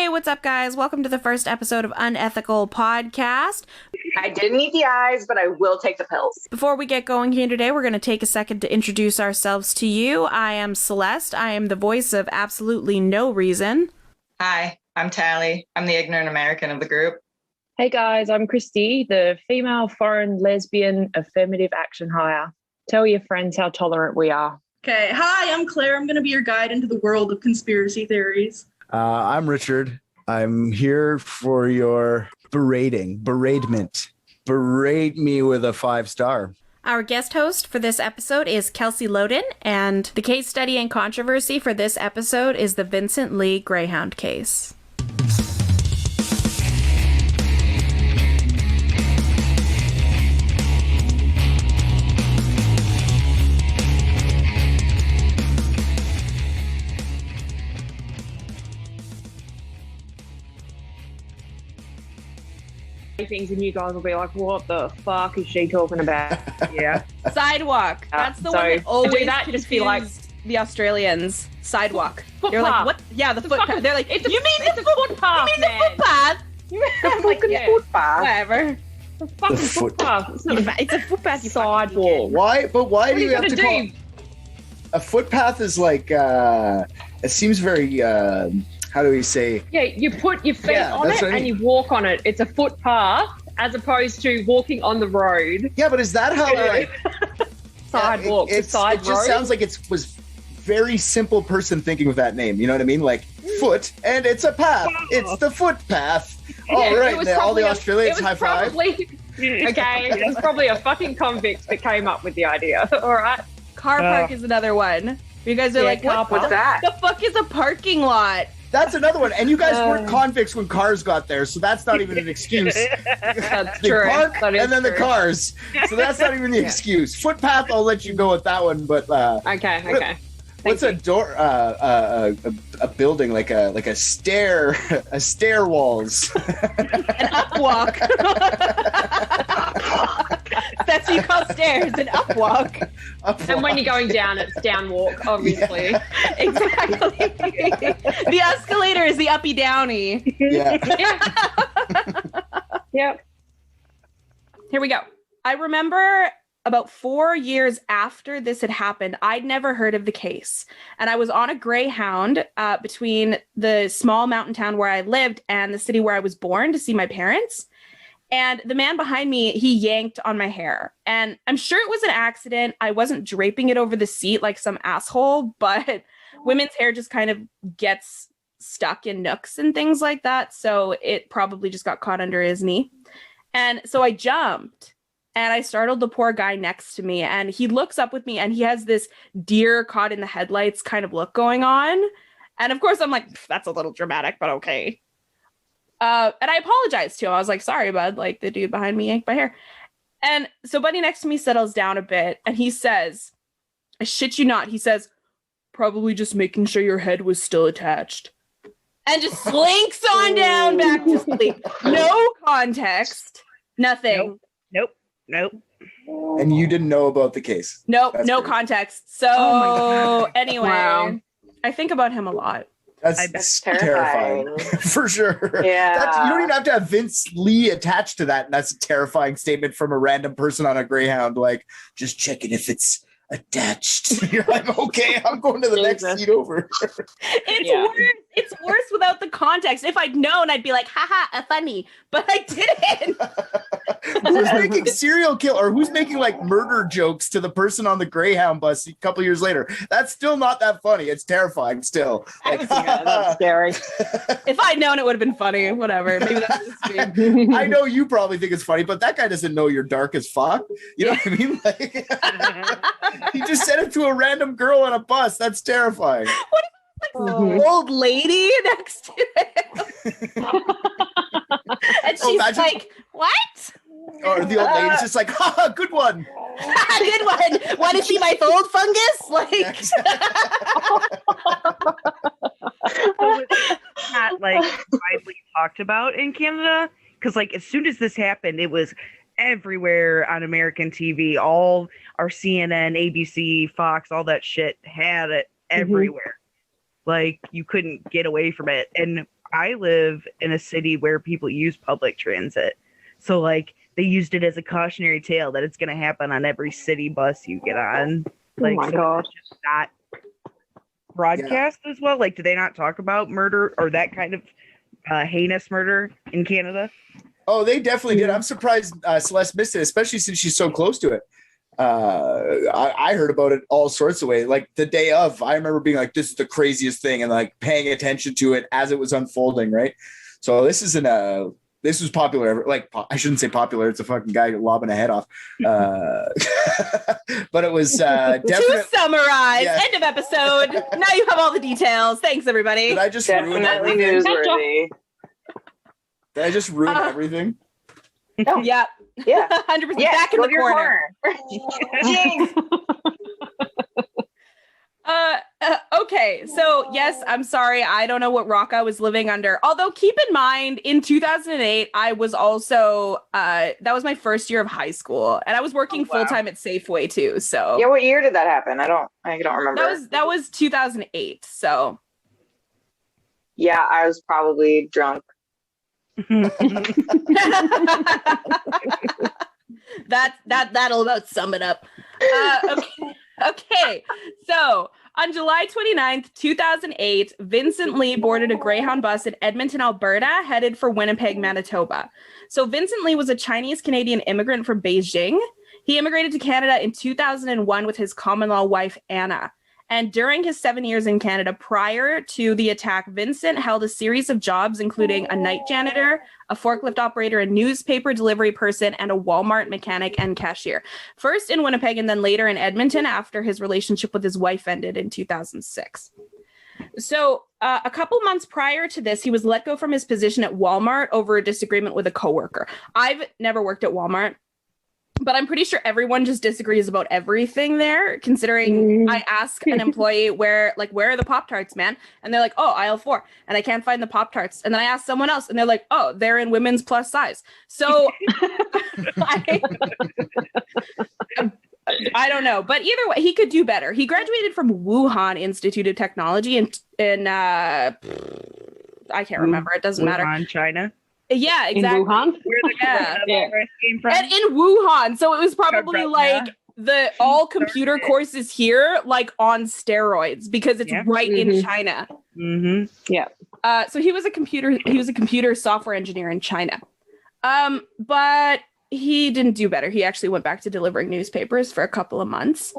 Hey, what's up, guys? Welcome to the first episode of Unethical Podcast. I didn't eat the eyes, but I will take the pills. Before we get going here today, we're going to take a second to introduce ourselves to you. I am Celeste. I am the voice of absolutely no reason. Hi, I'm Tally. I'm the ignorant American of the group. Hey guys, I'm Christy, the female foreign lesbian affirmative action hire. Tell your friends how tolerant we are. Okay, hi, I'm Claire. I'm going to be your guide into the world of conspiracy theories. I'm Richard. I'm here for your beratement. Berate me with a 5-star. Our guest host for this episode is Kelsey Loden, and the case study and controversy for this episode is the Vincent Li Greyhound case. Things and you guys will be like, what the fuck is she talking about? Yeah. Sidewalk. That's the one that always do that, just be like the Australians. Sidewalk. Footpath. You're like, what? Yeah, the footpath. They're like, it's the footpath. You mean the footpath? The fucking footpath. Whatever. The fucking footpath. It's a footpath, you sidewalk. Why? But why do you have to do? call a footpath? Is like it seems very. How do we say? Yeah, you put your feet on it and you walk on it. It's a footpath as opposed to walking on the road. Yeah, but is that how like sidewalk? It just sounds like it was very simple person thinking of that name. You know what I mean? Like foot, and it's a path. It's the footpath. All right, all the Australians high five. Okay, it was probably a fucking convict that came up with the idea. All right. Car park is another one. You guys are like, what's that? The fuck is a parking lot? That's another one. And you guys weren't convicts when cars got there, so that's not even an excuse. That's the true. park That is and then true. the cars. So that's not even the excuse. Footpath, I'll let you go with that one, but Okay. What's a door? A building like a stair walls. An upwalk. That's what you call stairs, an upwalk. And when you're going down, it's downwalk, obviously. Yeah. Exactly. The escalator is the uppy downy. Yeah. Yep. Here we go. I remember about 4 years after this had happened, I'd never heard of the case. And I was on a Greyhound between the small mountain town where I lived and the city where I was born to see my parents. And the man behind me, he yanked on my hair. And I'm sure it was an accident. I wasn't draping it over the seat like some asshole, but women's hair just kind of gets stuck in nooks and things like that. So it probably just got caught under his knee. And so I jumped and I startled the poor guy next to me. And he looks up with me and he has this deer caught in the headlights kind of look going on. And of course I'm like, that's a little dramatic, but okay. And I apologized to him. I was like, sorry, bud. Like, the dude behind me yanked my hair. And so buddy next to me settles down a bit. And he says, I shit you not. He says, probably just making sure your head was still attached. And just slinks on down back to sleep. No context. Nothing. Nope. And you didn't know about the case. Nope. That's No great. context. So anyway, Wow. I think about him a lot. That's terrifying. For sure. Yeah. You don't even have to have Vince Li attached to that. And that's a terrifying statement from a random person on a Greyhound. Like, just checking if it's attached. You're like, okay, I'm going to the next seat over. It's worse. It's worse without the context. If I'd known, I'd be like, haha, funny. But I didn't. Who's making serial kill or who's making like murder jokes to the person on the Greyhound bus a couple years later? That's still not that funny. It's terrifying still. Like, That's scary. If I'd known, it would have been funny. Whatever. Maybe that's just me. I know you probably think it's funny, but that guy doesn't know you're dark as fuck. You know what I mean? Like, he just said it to a random girl on a bus. That's terrifying. What if it's like some old lady next to him? And she's imagine- like, what? Or the old lady's just like, haha, good one. Good one. Want to see my fold fungus? Like, not like widely talked about in Canada because like as soon as this happened, it was everywhere on American TV. All our CNN, ABC, Fox, all that shit had it everywhere. Like you couldn't get away from it. And I live in a city where people use public transit. So like they used it as a cautionary tale that it's going to happen on every city bus you get on. Like, oh my God. It's just not broadcast as well. Like, do they not talk about murder or that kind of heinous murder in Canada? Oh, they definitely did. I'm surprised Celeste missed it, especially since she's so close to it. I heard about it all sorts of ways. Like the day of, I remember being like, this is the craziest thing, and like paying attention to it as it was unfolding, right? So this was popular. Like, I shouldn't say popular. It's a fucking guy lobbing a head off. But it was definitely. To summarize, end of episode. Now you have all the details. Thanks, everybody. Did I just ruin Definitely everything? newsworthy. Did I just ruin everything? No. Yeah. Yeah. 100% Yes, back in go the to your corner. Jinx. Okay, so yes, I'm sorry. I don't know what rock I was living under. Although keep in mind, in 2008, I was also that was my first year of high school, and I was working full time at Safeway too. So Yeah, what year did that happen? I don't remember. that was 2008. So Yeah, I was probably drunk. that'll about sum it up. Okay. So on July 29th, 2008, Vincent Li boarded a Greyhound bus in Edmonton, Alberta, headed for Winnipeg, Manitoba. So Vincent Li was a Chinese-Canadian immigrant from Beijing. He immigrated to Canada in 2001 with his common-law wife, Anna. And during his 7 years in Canada prior to the attack, Vincent held a series of jobs, including a night janitor, a forklift operator, a newspaper delivery person, and a Walmart mechanic and cashier. First in Winnipeg and then later in Edmonton after his relationship with his wife ended in 2006. So a couple months prior to this, he was let go from his position at Walmart over a disagreement with a coworker. I've never worked at Walmart, but I'm pretty sure everyone just disagrees about everything there, considering I ask an employee where are the Pop-Tarts, man? And they're like, oh, aisle 4. And I can't find the Pop-Tarts. And then I ask someone else and they're like, oh, they're in women's plus size. So I don't know. But either way, he could do better. He graduated from Wuhan Institute of Technology in I can't remember. It doesn't matter. Wuhan, China. Yeah, exactly. In Wuhan? Where the coronavirus came from. And in Wuhan. So it was probably like the all computer courses here, like on steroids, because it's right in China. Mm-hmm. Yeah. So he was a computer software engineer in China. But he didn't do better. He actually went back to delivering newspapers for a couple of months.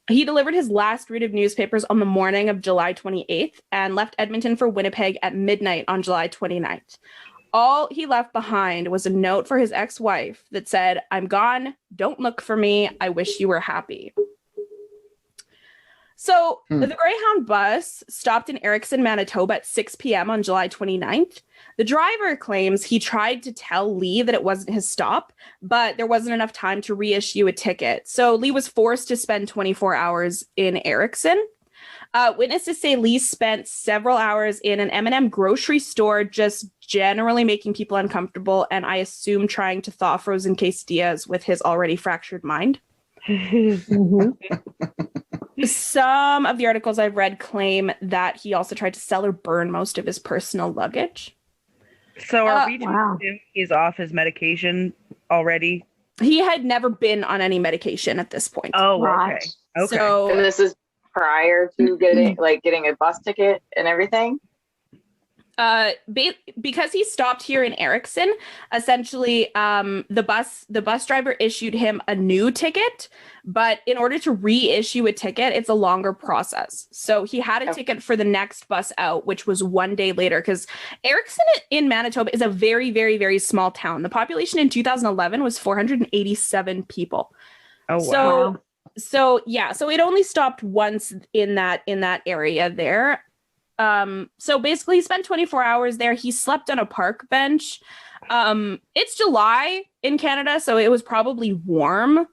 He delivered his last route of newspapers on the morning of July 28th and left Edmonton for Winnipeg at midnight on July 29th. All he left behind was a note for his ex-wife that said, "I'm gone. Don't look for me. I wish you were happy." So the Greyhound bus stopped in Erickson, Manitoba at 6 p.m. on July 29th. The driver claims he tried to tell Li that it wasn't his stop, but there wasn't enough time to reissue a ticket. So Li was forced to spend 24 hours in Erickson. Witnesses say Li spent several hours in an M&M grocery store, just generally making people uncomfortable, and I assume trying to thaw frozen quesadillas with his already fractured mind. Some of the articles I've read claim that he also tried to sell or burn most of his personal luggage. So are we to assume he's off his medication already? He had never been on any medication at this point. Oh, okay. Okay. So, And this is prior to getting a bus ticket and everything. Because he stopped here in Erickson, essentially the bus driver issued him a new ticket, but in order to reissue a ticket, it's a longer process. So he had a ticket for the next bus out, which was 1 day later, because Erickson in Manitoba is a very, very, very small town. The population in 2011 was 487 people. Oh, wow. So it only stopped once in that area there. So basically he spent 24 hours there. He slept on a park bench. It's July in Canada, so it was probably warm.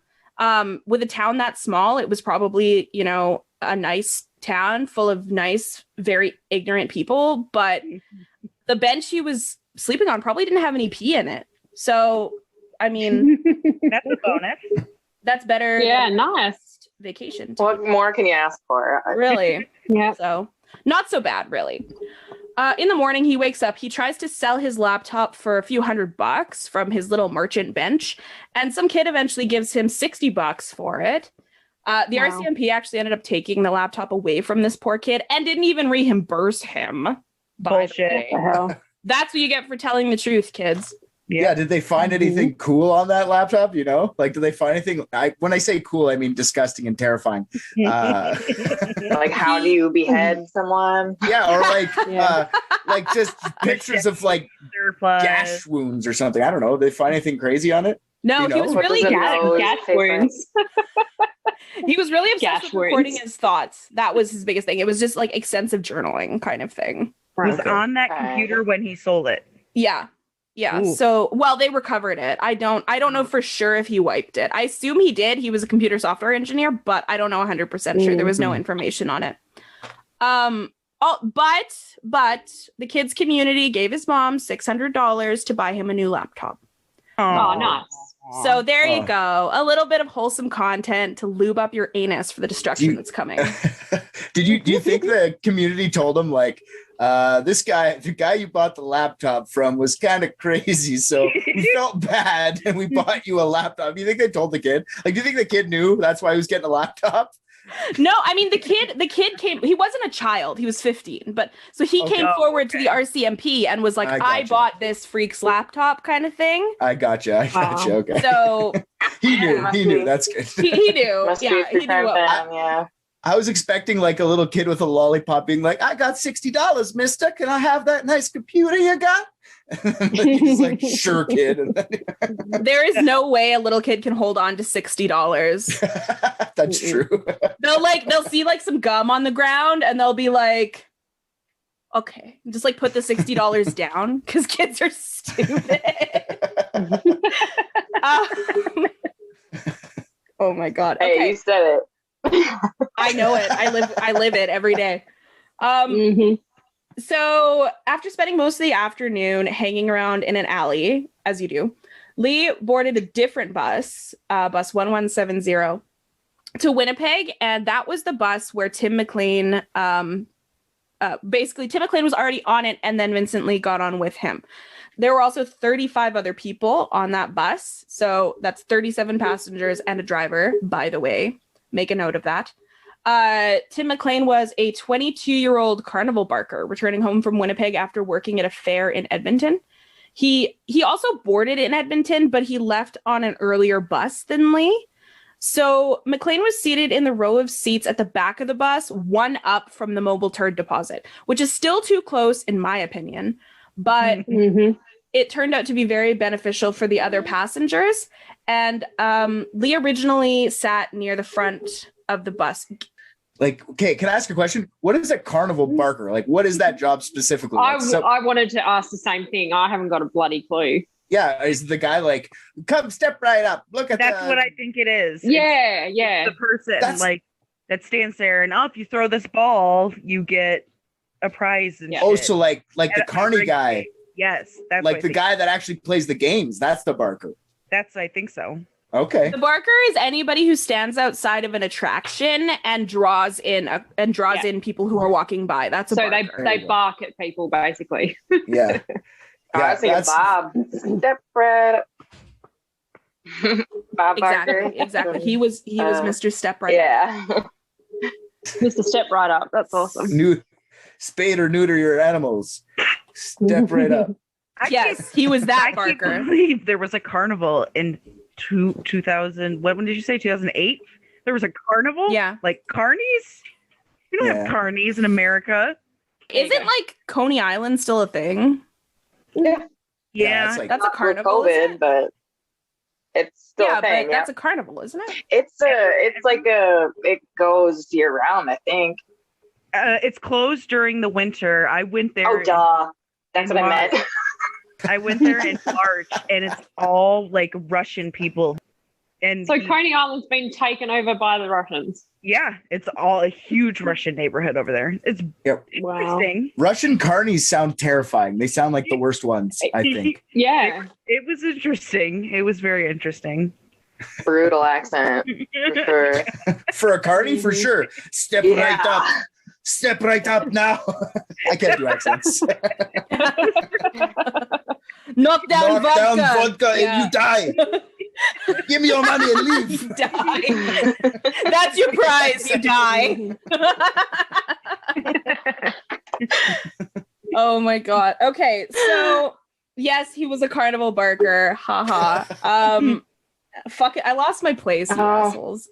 With a town that small, it was probably, a nice town full of nice, very ignorant people, but the bench he was sleeping on probably didn't have any pee in it. So, I mean, that's a bonus. That's better. Yeah, nice. Vacation. What more can you ask for? Really? Yeah. So not so bad, really. In the morning, he wakes up. He tries to sell his laptop for a few $100 from his little merchant bench, and some kid eventually gives him $60 for it. The RCMP actually ended up taking the laptop away from this poor kid and didn't even reimburse him. Bullshit. That's what you get for telling the truth, kids. Yeah. Did they find anything cool on that laptop? You know, like, did they find anything? When I say cool, I mean disgusting and terrifying. Like, how do you behead someone? Yeah, or like just pictures of like Surplus. gash wounds or something. I don't know. Did they find anything crazy on it? No, You he know? was really Gash wounds. he was really obsessed Gash with recording wounds. his thoughts. That was his biggest thing. It was just like extensive journaling kind of thing. Was Okay. on that computer when he sold it. Yeah. Yeah. Ooh. So, well, they recovered it. I don't know for sure if he wiped it. I assume he did. He was a computer software engineer, but I don't know 100% sure. There was no information on it. But the kids community gave his mom $600 to buy him a new laptop. Oh, nice. So there you go. A little bit of wholesome content to lube up your anus for the destruction that's coming. Do you think the community told him like, the guy you bought the laptop from was kind of crazy, so we felt bad and we bought you a laptop? Do you think they told the kid? Like, do you think the kid knew that's why he was getting a laptop? No, I mean the kid came. He wasn't a child. He was 15, but so he came forward to the RCMP and was like, "I bought this freak's laptop," kind of thing. I gotcha. Okay. So he knew. That's good. he knew. Must Yeah, be he knew. yeah. I was expecting like a little kid with a lollipop being like, "I got $60, mister. Can I have that nice computer you got?" He's like, "Sure, kid." And then, There is no way a little kid can hold on to $60. that's true. They'll see like some gum on the ground and they'll be like, "Okay," just like put the $60 down because kids are stupid. Oh my god. Okay. Hey, you said it. I know it. I live it every day. So after spending most of the afternoon hanging around in an alley, as you do, Li boarded a different bus, bus 1170, to Winnipeg, and that was the bus where Tim McLean, basically Tim McLean was already on it, and then Vincent Li got on with him. There were also 35 other people on that bus, so that's 37 passengers and a driver, by the way. Make a note of that. Tim McLean was a 22-year-old carnival barker returning home from Winnipeg after working at a fair in Edmonton. He also boarded in Edmonton, but he left on an earlier bus than Li. So McLean was seated in the row of seats at the back of the bus, one up from the mobile turd deposit, which is still too close in my opinion. But it turned out to be very beneficial for the other passengers. And Li originally sat near the front of the bus. Like, okay, can I ask a question? What is a carnival barker? Like, what is that job specifically? I wanted to ask the same thing. I haven't got a bloody clue. Yeah, is the guy like, "Come, step right up. Look at that." That's what I think it is. Yeah, It's the person like that stands there and if you throw this ball, you get a prize. And shit. So like the carny guy. Yes, that's like the guy that actually plays the games. That's the barker. I think so. Okay. The barker is anybody who stands outside of an attraction and draws in people who are walking by. That's a barker. So they bark at people basically. Yeah. I was thinking Bob. Step right up. Bob Barker. Exactly. He was Mr. Step Right Up. Yeah. Mr. Step Right Up. That's awesome. Spade or neuter your animals. Step right up. Yes, he was that I barker. can't believe there was a carnival in 2000. When did you say 2008? There was a carnival? Yeah. Like carnies? We don't have carnies in America. Isn't like Coney Island still a thing? Yeah. Like, That's a carnival. COVID, but it's still a thing. But that's a carnival, isn't it? It goes year round, I think. It's closed during the winter. I went there. Oh, duh. That's what I meant. I went there in March, and it's all like Russian people. And so Coney Island's been taken over by the Russians. Yeah, it's all a huge Russian neighborhood over there. It's interesting. Russian carnies sound terrifying. They sound like the worst ones, I think. Yeah. It was interesting. It was very interesting. Brutal accent, for sure. For a carny, for sure. Step right up. Step right up now. I can't do accents. Knock down vodka. And you die. Give me your money and leave. Die. That's your prize. You die. Oh my god. Okay, so yes, he was a carnival barker. Haha. Fuck it. I lost my place, you assholes.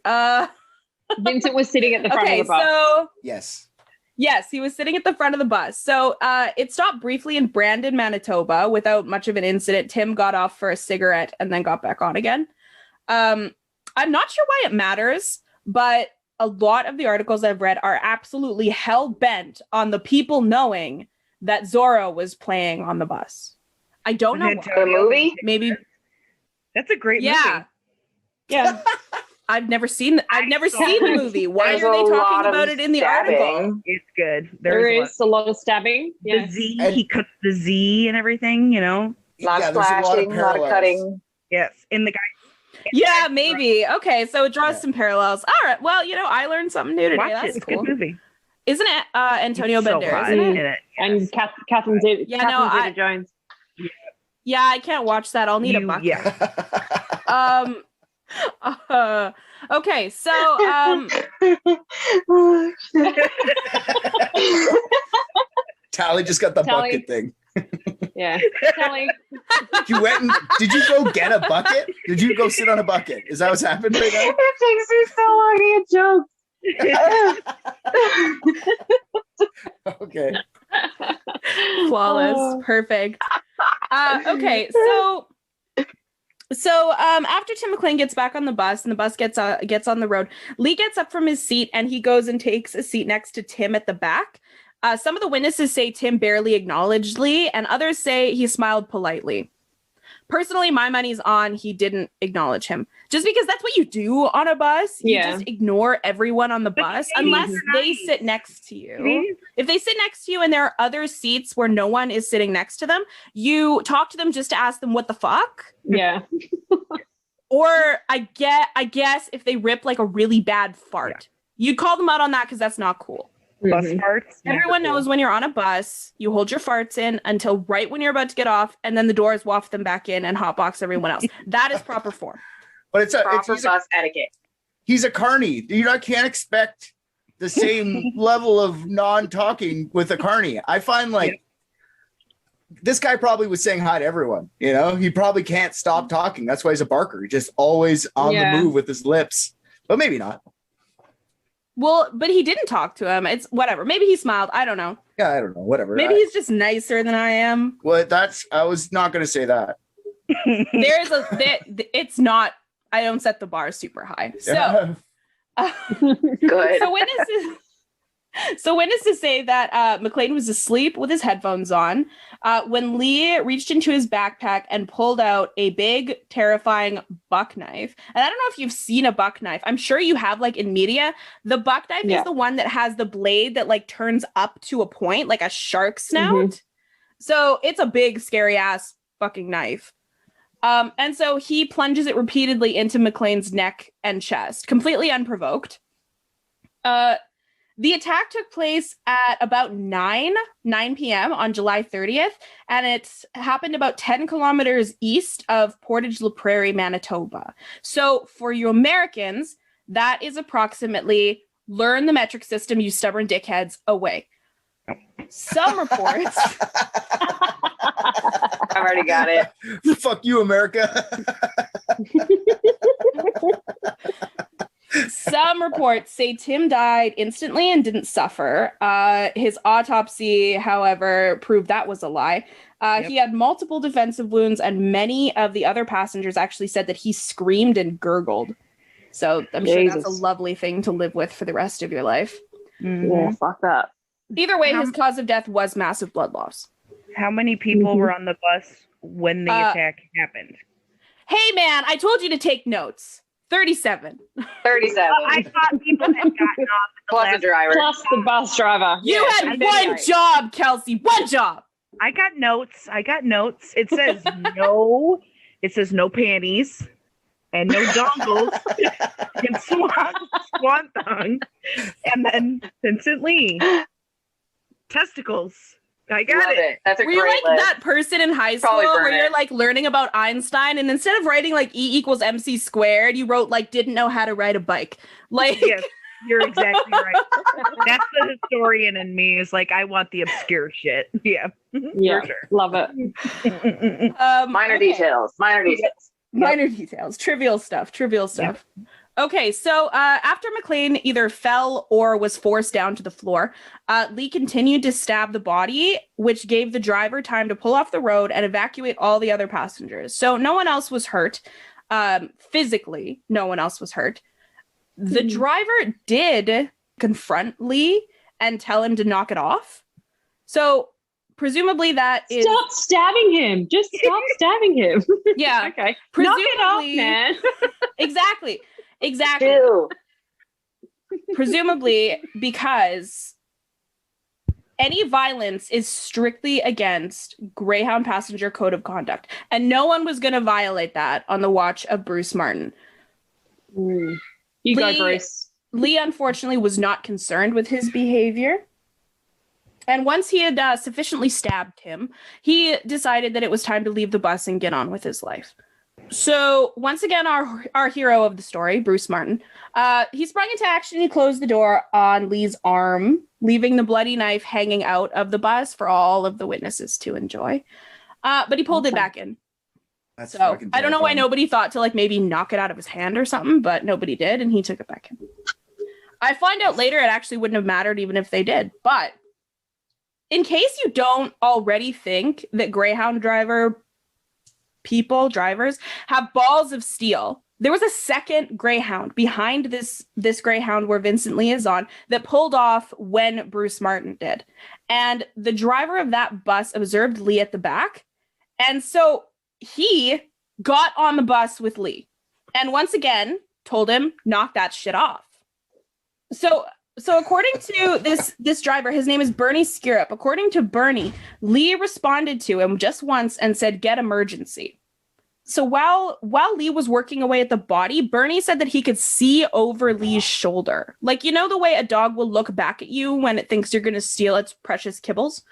Vincent was sitting at the front of the bus. So yes, he was sitting at the front of the bus. So it stopped briefly in Brandon, Manitoba, without much of an incident. Tim got off for a cigarette and then got back on again. I'm not sure why it matters, but a lot of the articles I've read are absolutely hell-bent on the people knowing that Zorro was playing on the bus. I don't know. The movie? Maybe. That's a great movie. Yeah. I've never seen the movie. Why are they talking about it in the article? It's good. There is a lot of stabbing. The Z, he cuts the Z and everything, you know? A lot of slashing, a lot of cutting. Yes. And the guy. Yeah, maybe. Okay, so it draws some parallels. All right. Well, I learned something new today. Watch That's it. It's cool. a good movie. Isn't it Antonio Banderas? In it. And Catherine Zeta-Jones. Yeah, I can't watch that. I'll need a bucket. Yeah. Okay, so Tally just got the bucket thing. Yeah. Tally. Did you go get a bucket? Did you go sit on a bucket? Is that what's happened right now? It takes me so long to get jokes. Okay. flawless, perfect. Okay, so after Tim McLean gets back on the bus and the bus gets on the road, Li gets up from his seat and he goes and takes a seat next to Tim at the back. Some of the witnesses say Tim barely acknowledged Li, and others say he smiled politely. Personally, my money's on he didn't acknowledge him. Just because that's what you do on a bus. You just ignore everyone on the bus unless they sit next to you. If they sit next to you and there are other seats where no one is sitting next to them, you talk to them just to ask them what the fuck. Yeah. Or I guess if they rip like a really bad fart, you'd call them out on that because that's not cool. Bus farts. Everyone knows when you're on a bus, you hold your farts in until right when you're about to get off, and then the doors waft them back in and hotbox everyone else. That is proper form. But it's proper bus etiquette. He's a carny. Can't expect the same level of non-talking with a carny. I find this guy probably was saying hi to everyone. He probably can't stop talking. That's why he's a barker. He's just always on the move with his lips. But maybe not. Well, but he didn't talk to him. It's whatever. Maybe he smiled. I don't know. Yeah, I don't know. Whatever. Maybe he's just nicer than I am. Well, I was not going to say that. It's not, I don't set the bar super high. So, good. So witnesses say that McLean was asleep with his headphones on when Li reached into his backpack and pulled out a big, terrifying buck knife. And I don't know if you've seen a buck knife. I'm sure you have, in media. The buck knife is the one that has the blade that turns up to a point, like a shark snout. Mm-hmm. So it's a big, scary ass fucking knife. And so he plunges it repeatedly into McLean's neck and chest, completely unprovoked. The attack took place at about 9 p.m. on July 30th, and it happened about 10 kilometers east of Portage La Prairie, Manitoba. So for you Americans, that is approximately learn the metric system, you stubborn dickheads, away. Some reports... I've already got it. Fuck you, America. Some reports say Tim died instantly and didn't suffer. His autopsy, however, proved that was a lie. He had multiple defensive wounds, and many of the other passengers actually said that he screamed and gurgled. So I'm sure that's a lovely thing to live with for the rest of your life. Mm-hmm. Yeah, fuck that. Either way, his cause of death was massive blood loss. How many people were on the bus when the attack happened? Hey, man, I told you to take notes. 37. 37. I thought people had gotten off. Plus the driver. Plus the bus driver. You had one job, Kelsey. One job. I got notes. It says no. It says no panties. and no dongles and swan thong. And then Vincent Li. Testicles. I got it. That's a Were you great like list. that person in high school Probably burn where you're it. like learning about Einstein and instead of writing like E equals MC squared, you wrote like didn't know how to ride a bike? Like, Yes, you're exactly right. That's the historian in me is like, I want the obscure shit. Yeah. Yeah, For sure. love it. Minor okay. details. Minor details, trivial stuff. Okay, so after McLean either fell or was forced down to the floor, Li continued to stab the body, which gave the driver time to pull off the road and evacuate all the other passengers. So no one else was hurt. Physically, no one else was hurt. The driver did confront Li and tell him to knock it off. So presumably that is... Stop stabbing him. Just stop stabbing him. Yeah. Okay. Knock it off, Presumably- man. Exactly. Ew. Presumably because any violence is strictly against Greyhound Passenger Code of Conduct. And no one was going to violate that on the watch of Bruce Martin. You go, Li- Bruce. Li, unfortunately, was not concerned with his behavior. And once he had sufficiently stabbed him, he decided that it was time to leave the bus and get on with his life. So once again, our hero of the story, Bruce Martin, he sprung into action. He closed the door on Li's arm, leaving the bloody knife hanging out of the bus for all of the witnesses to enjoy. But he pulled it back in. That's So fucking I don't know why terrifying. nobody thought to like maybe knock it out of his hand or something, but nobody did, and he took it back in. I find out later it actually wouldn't have mattered even if they did. But in case you don't already think that Greyhound drivers have balls of steel, there was a second Greyhound behind this Greyhound where Vincent Li is on that pulled off when Bruce Martin did. And the driver of that bus observed Li at the back. And so he got on the bus with Li and once again told him, knock that shit off. So according to this driver, his name is Bernie Skirup. According to Bernie, Li responded to him just once and said, get emergency. So while Li was working away at the body, Bernie said that he could see over Li's shoulder. Like, you know the way a dog will look back at you when it thinks you're going to steal its precious kibbles?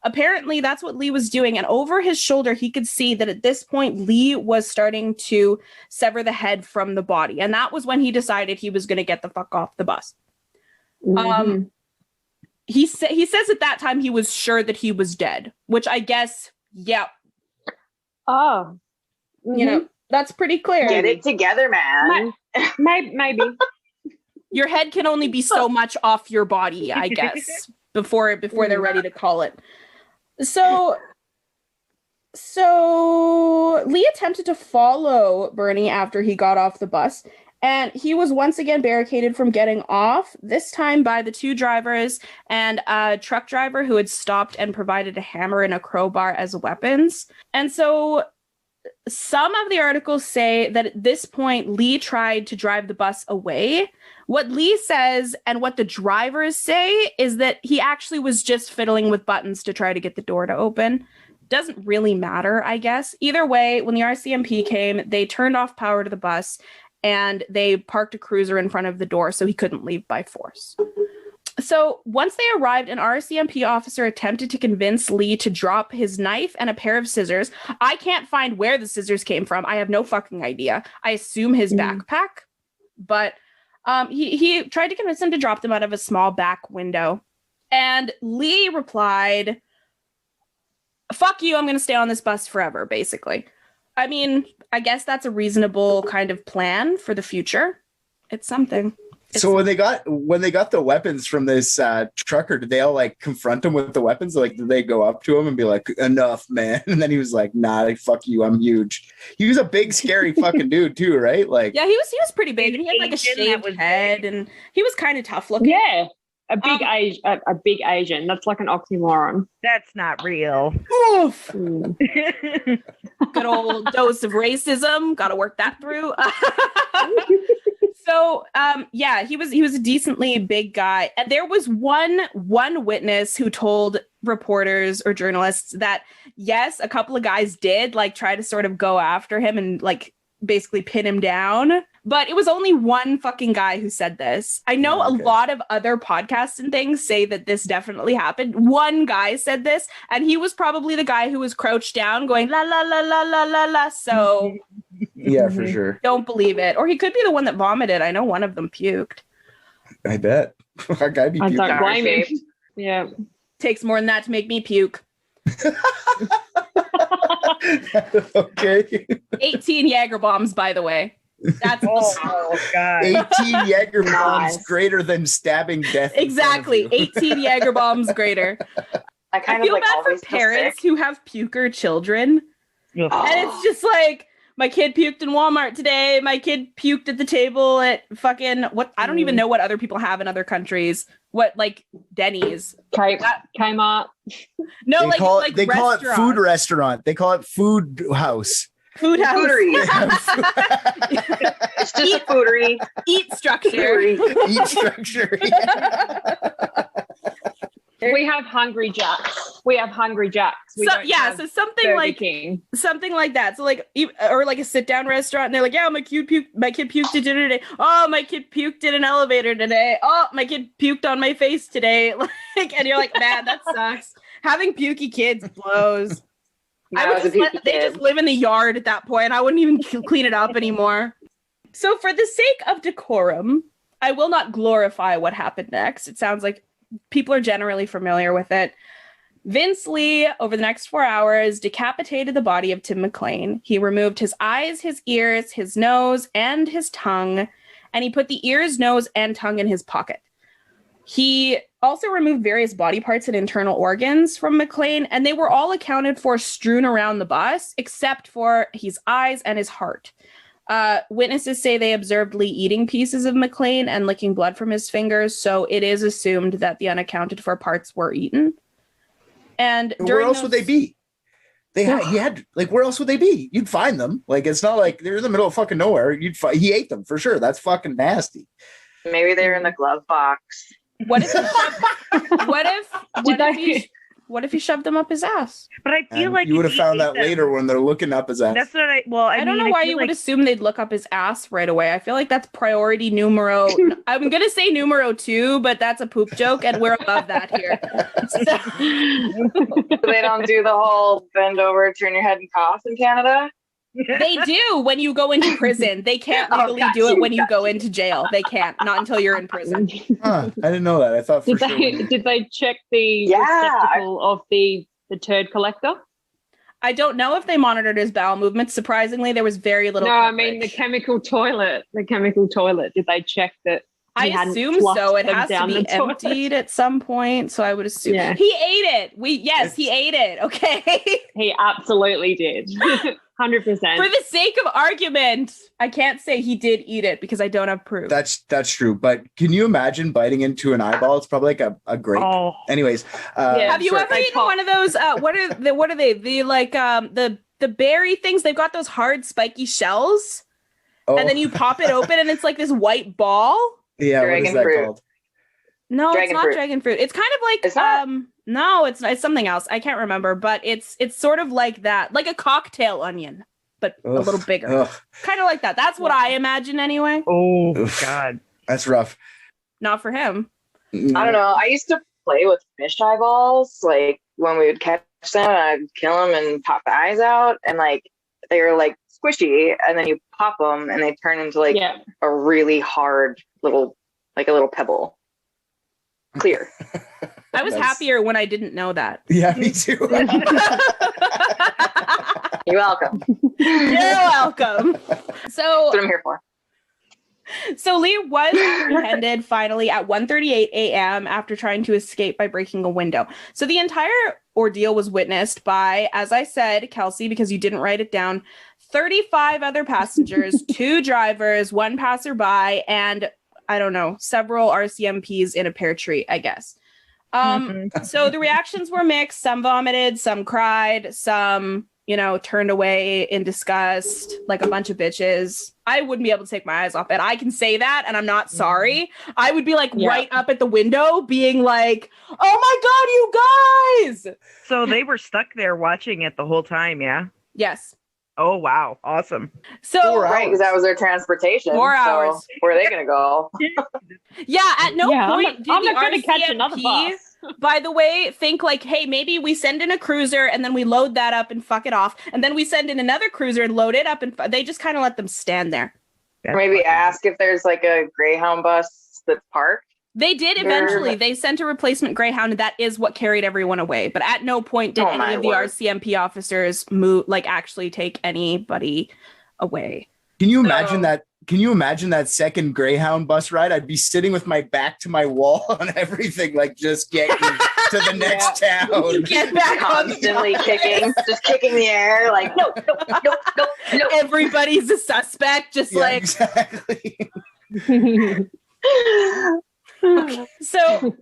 Apparently, that's what Li was doing. And over his shoulder, he could see that at this point, Li was starting to sever the head from the body. And that was when he decided he was going to get the fuck off the bus. He says at that time he was sure that he was dead, which I guess, yeah, Oh. you know, that's pretty clear. Get it together, man. Maybe. Your head can only be so much off your body, I guess, before they're ready to call it. So Li attempted to follow Bernie after he got off the bus, and he was once again barricaded from getting off, this time by the two drivers and a truck driver who had stopped and provided a hammer and a crowbar as weapons. And so some of the articles say that at this point, Li tried to drive the bus away. What Li says and what the drivers say is that he actually was just fiddling with buttons to try to get the door to open. Doesn't really matter, I guess. Either way, when the RCMP came, they turned off power to the bus and they parked a cruiser in front of the door so he couldn't leave by force. So once they arrived, an RCMP officer attempted to convince Li to drop his knife and a pair of scissors. I can't find where the scissors came from. I have no fucking idea. I assume his backpack, but he tried to convince him to drop them out of a small back window. And Li replied, fuck you, I'm going to stay on this bus forever, basically. I mean, I guess that's a reasonable kind of plan for the future. It's something. So when they got the weapons from this trucker, did they all like confront him with the weapons? Like, did they go up to him and be like, "Enough, man"? And then he was like, "Nah, fuck you, I'm huge." He was a big, scary fucking dude too, right? Like, Yeah, he was pretty big, and he had like a Asian, that shaved was head, and he was kind of tough looking. Yeah. A big Asian. That's like an oxymoron. That's not real. Oof. Good old dose of racism. Got to work that through. So, yeah, he was a decently big guy, and there was one witness who told reporters or journalists that yes, a couple of guys did like try to sort of go after him and like basically pin him down. But it was only one fucking guy who said this. I know a lot of other podcasts and things say that this definitely happened. One guy said this, and he was probably the guy who was crouched down going la la la la la la la. So yeah, for sure. Don't believe it. Or he could be the one that vomited. I know one of them puked. I bet. That guy be I puking. don't blame him. Yeah. Takes more than that to make me puke. Okay. 18 Jaeger bombs, by the way. That's Oh God. 18 Jaeger bombs Nice. greater than stabbing death. in front of exactly you. 18 Jaeger bombs greater. I I kind feel of like bad for always feel parents sick. who have puker children. Ugh. And it's just like, my kid puked in Walmart today. My kid puked at the table at fucking what? I don't even know what other people have in other countries. What, like Denny's? Came up. No, They like call like it, they call it restaurants. food restaurant. They call it food house. Food house. Foodery. It's just a foodery. Eat structure. Foodery. Eat structure. We have Hungry Jacks. We So, don't yeah, have so something Burger like King. something like that. So like, or like a sit down restaurant, and they're like, "Yeah, my kid puked at dinner today. Oh, my kid puked in an elevator today. Oh, my kid puked on my face today." Like, and you're like, "Man, that sucks." Having pukey kids blows. No, I would I was a just let, pukey they kid. just live in the yard at that point. I wouldn't even clean it up anymore. So, for the sake of decorum, I will not glorify what happened next. It sounds like people are generally familiar with it. Vince Li, over the next 4 hours, decapitated the body of Tim McLean. He removed his eyes, his ears, his nose, and his tongue, and he put the ears, nose, and tongue in his pocket. He also removed various body parts and internal organs from McLean, and they were all accounted for strewn around the bus, except for his eyes and his heart. Witnesses say they observed Lee eating pieces of McLean and licking blood from his fingers, so it is assumed that the unaccounted for parts were eaten. And Where else would they be? He had like, where else would they be? You'd find them. Like, it's not like they're in the middle of fucking nowhere. He ate them for sure. That's fucking nasty. Maybe they're in the glove box. What if he shoved, what if he shoved them up his ass? But I feel And like you would have if he found ate that them- later when they're looking up his ass. That's what I I don't know why feel you like, would assume they'd look up his ass right away. I feel like that's priority numero. I'm gonna say numero 2, but that's a poop joke, and we're above that here. So, They don't do the whole bend over, turn your head and cough in Canada. they do when you go into prison. They can't Oh, legally got do it you, when you got go you. into jail. They can't. Not until you're in prison. Huh, I didn't know that. I thought for Did they sure. did they check the Yeah, receptacle of the turd collector? I don't know if they monitored his bowel movements. Surprisingly, there was very little. No, I mean the coverage. chemical toilet. The chemical toilet. Did they check that? I he hadn't assume fluffed so. It them has to down be the toilet? emptied at some point. So I would assume Yeah. he ate it. He ate it. Okay. He absolutely did. 100%. For the sake of argument, I can't say he did eat it because I don't have proof. That's true. But can you imagine biting into an eyeball? It's probably like a grape. Oh, Anyways, Yeah. have you sorry. ever Like eaten pop- one of those? What are they? The like the berry things. They've got those hard spiky shells, Oh, and then you pop it open, and it's like this white ball. yeah, what Dragon is that fruit. called? No, Dragon it's not fruit. dragon fruit. It's kind of like It's not? no, it's something else. I can't remember, but it's sort of like that, like a cocktail onion, but a Ugh, little bigger. ugh, Kind of like that. That's what I imagine anyway. oh Oof. God. that's rough. Not for him. I don't know. I used to play with fish eyeballs, like when we would catch them, I'd kill them and pop the eyes out, and like they were like squishy, and then you pop them, and they turn into like yeah. a really hard little, like a little pebble, clear. I was Nice. happier when I didn't know that. Yeah, me too. You're welcome. You're welcome. That's So what I'm here for. Lee was apprehended finally at 1:38 a.m. after trying to escape by breaking a window. So the entire ordeal was witnessed by, as I said, Kelsey, because you didn't write it down, 35 other passengers, 2 drivers, 1 passerby, and I don't know, several RCMPs in a pear tree, I guess. So the reactions were mixed. Some vomited, some cried, some, turned away in disgust, like a bunch of bitches. I wouldn't be able to take my eyes off it. I can say that, and I'm not sorry. I would be like right up at the window being like, oh my God, you guys. So they were stuck there watching it the whole time, yeah? Yes. Oh, wow. Awesome. So, 4 Right, because that was their transportation. 4 hours. So where are they going to go? yeah, at no point did I'm the not going to catch another RCMP, bus. by the way, think like, hey, maybe we send in a cruiser and then we load that up and fuck it off. And then we send in another cruiser and load it up. And they just kind of let them stand there. Or maybe ask if there's like a Greyhound bus that's parked. They did eventually. They sent a replacement Greyhound, and that is what carried everyone away. But at no point did any of the RCMP officers actually take anybody away. Can you imagine that? Can you imagine that second Greyhound bus ride? I'd be sitting with my back to my wall and everything, like just getting to the next town. Get back Constantly kicking, just kicking the air, like no. Everybody's a suspect, just like exactly. So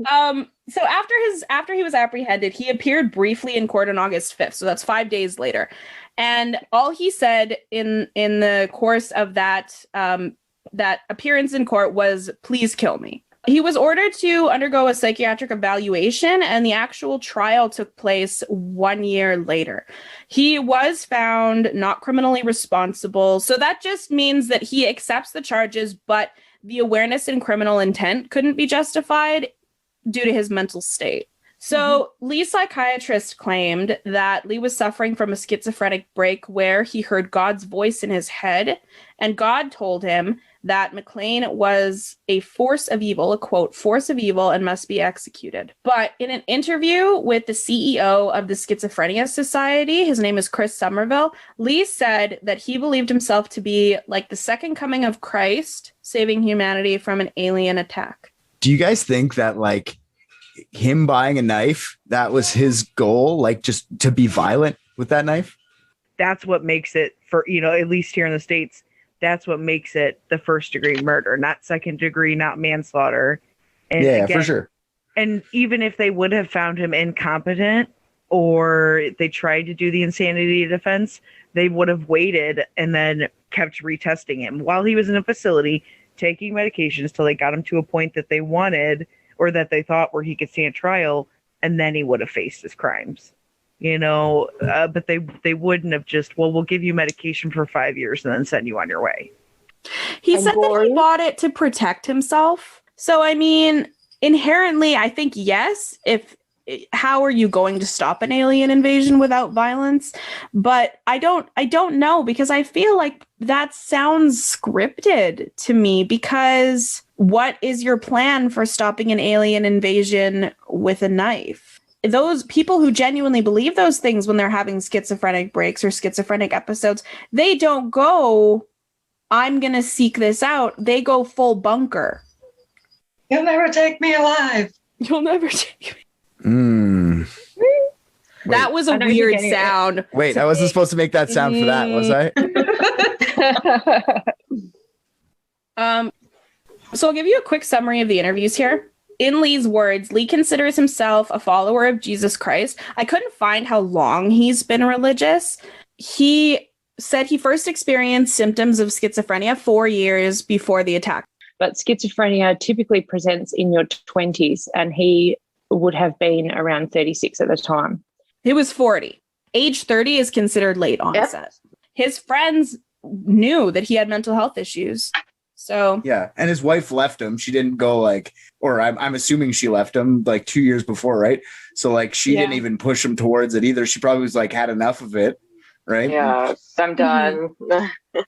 after he was apprehended, he appeared briefly in court on August 5th. So that's 5 days later. And all he said in the course of that appearance in court was, "Please kill me." He was ordered to undergo a psychiatric evaluation, and the actual trial took place 1 year later. He was found not criminally responsible. So that just means that he accepts the charges, but the awareness and criminal intent couldn't be justified due to his mental state. So Li's psychiatrist claimed that Li was suffering from a schizophrenic break where he heard God's voice in his head, and God told him that McLean was a force of evil, a quote, force of evil, and must be executed. But in an interview with the CEO of the Schizophrenia Society, his name is Chris Somerville, Li said that he believed himself to be like the second coming of Christ, saving humanity from an alien attack. Do you guys think that like him buying a knife, that was his goal, like just to be violent with that knife? That's what makes it, for, at least here in the States, that's what makes it the first degree murder, not second degree, not manslaughter. And yeah, again, for sure. And even if they would have found him incompetent or they tried to do the insanity defense, they would have waited and then kept retesting him while he was in a facility taking medications till they got him to a point that they wanted or that they thought where he could stand trial, and then he would have faced his crimes. But they wouldn't have just, well, we'll give you medication for 5 years and then send you on your way. He said that he bought it to protect himself. So, I mean, inherently, I think, yes, how are you going to stop an alien invasion without violence? But I don't know, because I feel like that sounds scripted to me, because what is your plan for stopping an alien invasion with a knife? Those people who genuinely believe those things when they're having schizophrenic breaks or schizophrenic episodes, they don't go, I'm going to seek this out. They go full bunker. You'll never take me alive. You'll never take me. That was a weird sound. Wait, I wasn't supposed to make that sound for that, was I? So I'll give you a quick summary of the interviews here. In Li's words, Li considers himself a follower of Jesus Christ. I couldn't find how long he's been religious. He said he first experienced symptoms of schizophrenia 4 years before the attack. But schizophrenia typically presents in your 20s, and he would have been around 36 at the time. He was 40. Age 30 is considered late onset. His friends knew that he had mental health issues. So yeah, and his wife left him. She didn't go I'm assuming she left him like 2 years before, right? So she didn't even push him towards it either. She probably was had enough of it, right? Yeah, I'm done.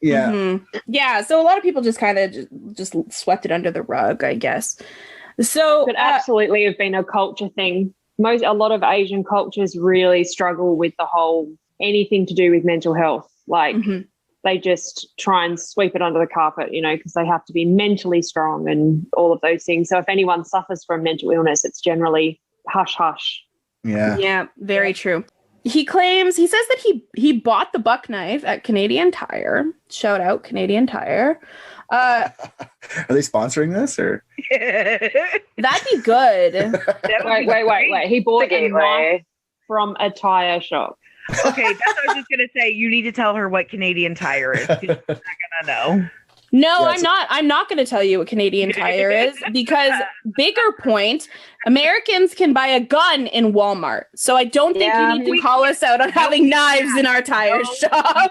Yeah. Mm-hmm. Yeah, so a lot of people just kind of just swept it under the rug, I guess. So could absolutely have been a culture thing. A lot of Asian cultures really struggle with the whole anything to do with mental health. They just try and sweep it under the carpet, because they have to be mentally strong and all of those things. So if anyone suffers from mental illness, it's generally hush hush. Yeah. Yeah, very true. He says that he bought the buck knife at Canadian Tire. Shout out Canadian Tire. Are they sponsoring this or? That'd be good. Wait. He bought a knife from a tire shop. Okay, that's what I was just going to say. You need to tell her what Canadian Tire is. She's not going to know. No, Yeah, I'm not going to tell you what Canadian Tire is because bigger point, Americans can buy a gun in Walmart. So I don't think you need to call us out on having knives in our tire shop.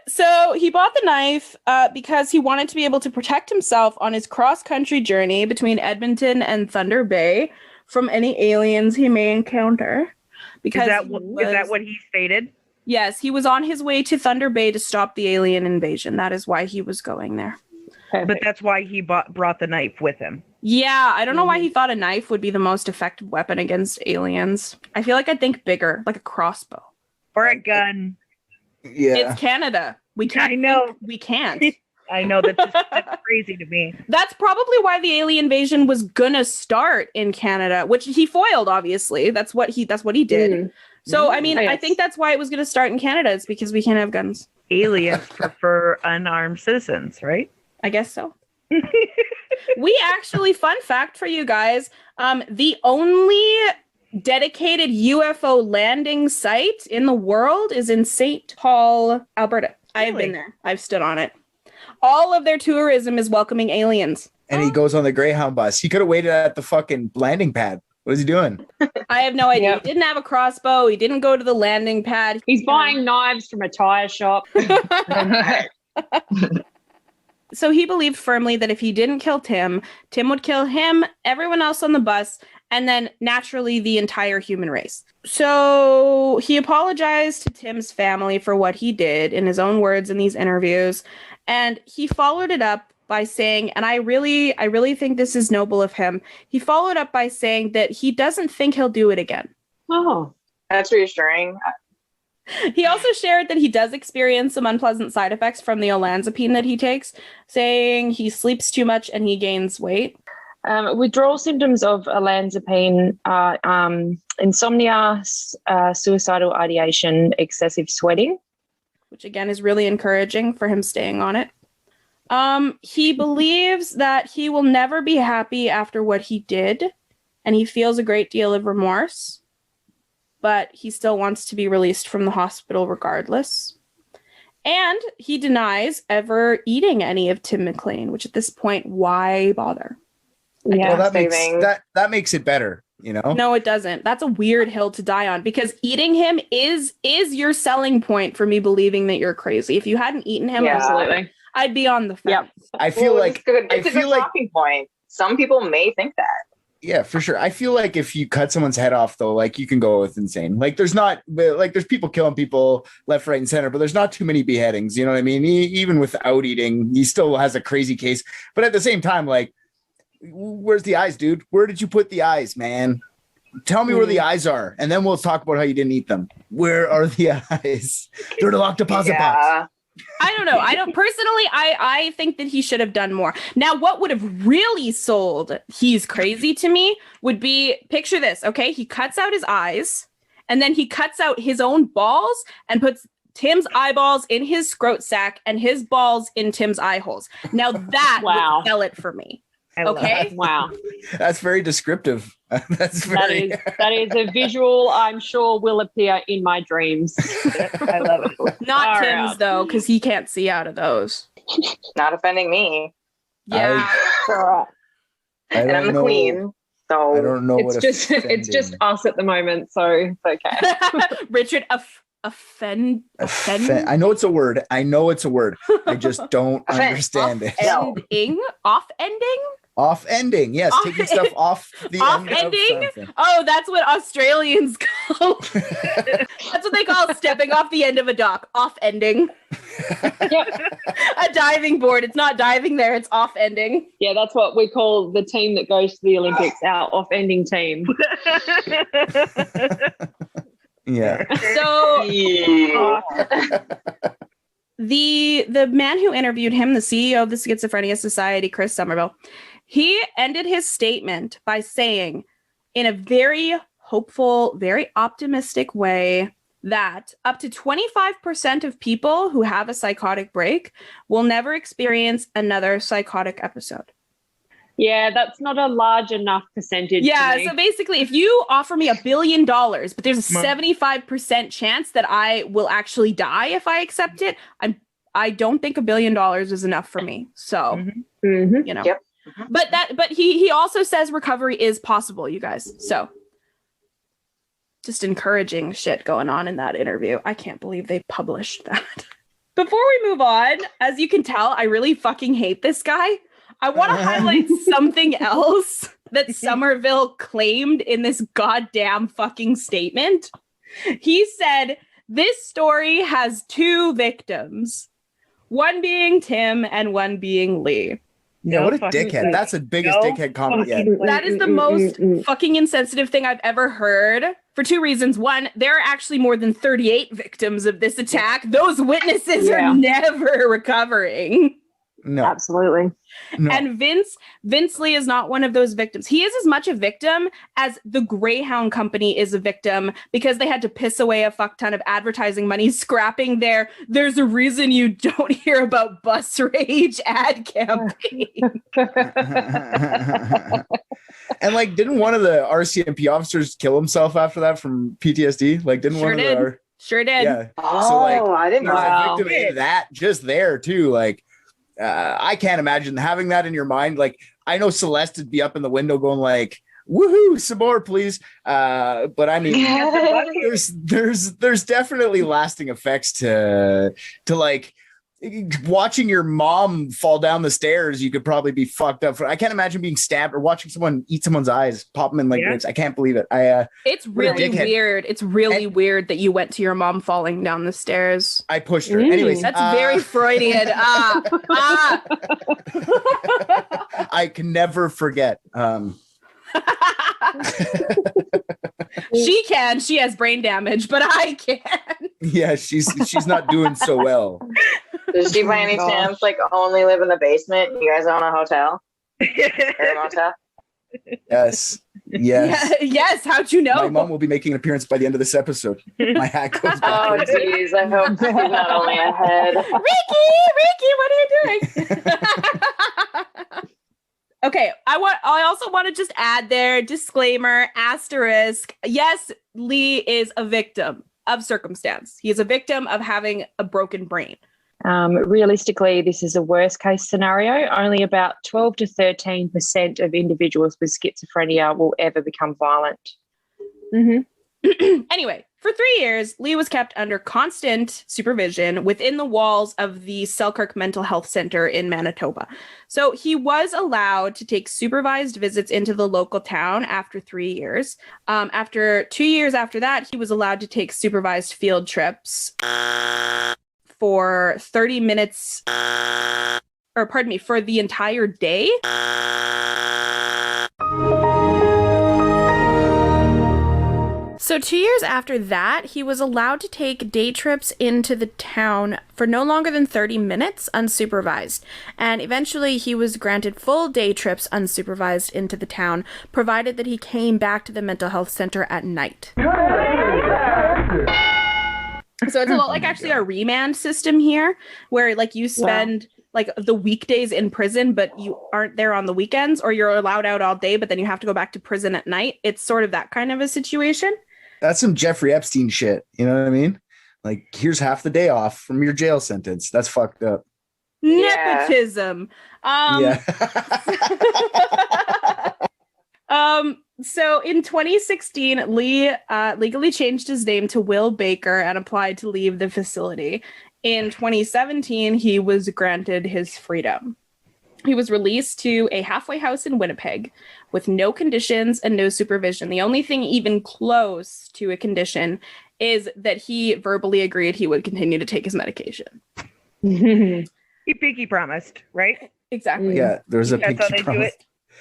So he bought the knife because he wanted to be able to protect himself on his cross-country journey between Edmonton and Thunder Bay from any aliens he may encounter. Because is that what he stated? Yes, he was on his way to Thunder Bay to stop the alien invasion. That is why he was going there. But that's why he brought the knife with him. Yeah, I don't know why he thought a knife would be the most effective weapon against aliens. I feel like I'd think bigger, like a crossbow. Or a gun. Yeah. It's Canada. We can't. I know. We can't. I know, that's crazy to me. That's probably why the alien invasion was gonna start in Canada, which he foiled, obviously. That's what he did. So, I mean, I think that's why it was going to start in Canada. It's because we can't have guns. Aliens prefer unarmed citizens, right? I guess so. We actually, fun fact for you guys, the only dedicated UFO landing site in the world is in St. Paul, Alberta. I have been there. I've stood on it. All of their tourism is welcoming aliens. And he goes on the Greyhound bus. He could have waited at the fucking landing pad. What is he doing? I have no idea. He didn't have a crossbow. He didn't go to the landing pad. He's buying knives from a tire shop. So he believed firmly that if he didn't kill Tim, Tim would kill him, everyone else on the bus, and then naturally the entire human race. So he apologized to Tim's family for what he did in his own words in these interviews. And he followed it up by saying, and I really think this is noble of him. He followed up by saying that he doesn't think he'll do it again. Oh, that's reassuring. He also shared that he does experience some unpleasant side effects from the Olanzapine that he takes, saying he sleeps too much and he gains weight. Withdrawal symptoms of Olanzapine are insomnia, suicidal ideation, excessive sweating. Which again is really encouraging for him staying on it. He believes that he will never be happy after what he did, and he feels a great deal of remorse, but he still wants to be released from the hospital regardless. And he denies ever eating any of Tim McLean, which at this point, why bother? Yeah, well, that makes it better, you know? No, it doesn't. That's a weird hill to die on because eating him is your selling point for me believing that you're crazy. If you hadn't eaten him, absolutely. I'd be on the fence. Yep. I feel like it's a good talking point. Some people may think that. Yeah, for sure. I feel like if you cut someone's head off, though, like you can go with insane. Like there's people killing people left, right, and center, but there's not too many beheadings. You know what I mean? Even without eating, he still has a crazy case. But at the same time, like, where's the eyes, dude? Where did you put the eyes, man? Tell me where the eyes are, and then we'll talk about how you didn't eat them. Where are the eyes? They're in a locked deposit box. I don't know. I think that he should have done more. Now, what would have really sold he's crazy to me would be, picture this, okay? He cuts out his eyes, and then he cuts out his own balls and puts Tim's eyeballs in his scrot sack and his balls in Tim's eye holes. Now that would sell it for me. Okay. Wow. That's very descriptive. That is a visual I'm sure will appear in my dreams. I love it. Not Tim's though, because he can't see out of those. Not offending me. Yeah. And I'm the queen. So I don't know it's just us at the moment, so it's okay. Richard offend. I know it's a word. I just don't understand it. Off-ending. Yes, taking stuff off the end of something. Oh, that's what Australians call. That's what they call stepping off the end of a dock. Off-ending. A diving board. It's not diving there. It's off-ending. Yeah, that's what we call the team that goes to the Olympics. Our off-ending team. Yeah. So the man who interviewed him, the CEO of the Schizophrenia Society, Chris Somerville, he ended his statement by saying, in a very hopeful, very optimistic way, that up to 25% of people who have a psychotic break will never experience another psychotic episode. Yeah, that's not a large enough percentage. Yeah, so basically, if you offer me $1 billion, but there's a 75% chance that I will actually die if I accept it, I don't think $1 billion is enough for me. So, you know, Yep. but he also says recovery is possible, you guys. So just encouraging shit going on in that interview. I can't believe they published that. Before we move on, as you can tell, I really fucking hate this guy. I want to highlight something else that Somerville claimed in this goddamn fucking statement. He said, this story has 2 victims, one being Tim and one being Li. Yeah, what a dickhead. That's the biggest dickhead comment yet. That is the most fucking insensitive thing I've ever heard for 2 reasons. One, there are actually more than 38 victims of this attack. Those witnesses are never recovering. No. Absolutely. No. And Vince Li is not one of those victims. He is as much a victim as the Greyhound company is a victim because they had to piss away a fuck ton of advertising money scrapping there's a reason you don't hear about bus rage ad campaign. And like, didn't one of the RCMP officers kill himself after that from PTSD? Like, didn't one of the... Sure did. Yeah. Oh, So like, I didn't know there's that. a victim in that just there too. Like, I can't imagine having that in your mind. Like, I know Celeste would be up in the window going like, woohoo, some more, please. But I mean, there's definitely lasting effects to like watching your mom fall down the stairs. You could probably be fucked up. I can't imagine being stabbed or watching someone eat someone's eyes, pop them in like ribs. I can't believe it. It's really weird. It's really weird that you went to your mom falling down the stairs. I pushed her. Anyways, that's very Freudian. I can never forget. She can. She has brain damage, but I can't. Yeah, she's not doing so well. Does she by any chance like only live in the basement? You guys own a hotel? Or a motel? Yes. Yes. How'd you know? My mom will be making an appearance by the end of this episode. My hat goes back. Oh, geez. I hope she's not only ahead. Ricky, what are you doing? Okay, I also want to just add there, disclaimer, asterisk. Yes, Li is a victim of circumstance. He is a victim of having a broken brain. Realistically, this is a worst case scenario. Only about 12 to 13% of individuals with schizophrenia will ever become violent. Anyway, for 3 years, Li was kept under constant supervision within the walls of the Selkirk Mental Health Center in Manitoba. So he was allowed to take supervised visits into the local town after 3 years. After 2 years after that, he was allowed to take supervised field trips for 30 minutes, or pardon me, for the entire day. So 2 years after that, he was allowed to take day trips into the town for no longer than 30 minutes unsupervised. And eventually he was granted full day trips unsupervised into the town, provided that he came back to the mental health center at night. So it's a lot like actually our remand system here, where like you spend like the weekdays in prison, but you aren't there on the weekends, or you're allowed out all day, but then you have to go back to prison at night. It's sort of that kind of a situation. That's some Jeffrey Epstein shit. You know what I mean? Like, here's half the day off from your jail sentence. That's fucked up. Nepotism. So in 2016, Li legally changed his name to Will Baker and applied to leave the facility. In 2017, he was granted his freedom. He was released to a halfway house in Winnipeg with no conditions and no supervision. The only thing even close to a is that he verbally agreed he would continue to take his medication. He pinky promised, right? Exactly. Yeah, there's a That's how pinky they do promise.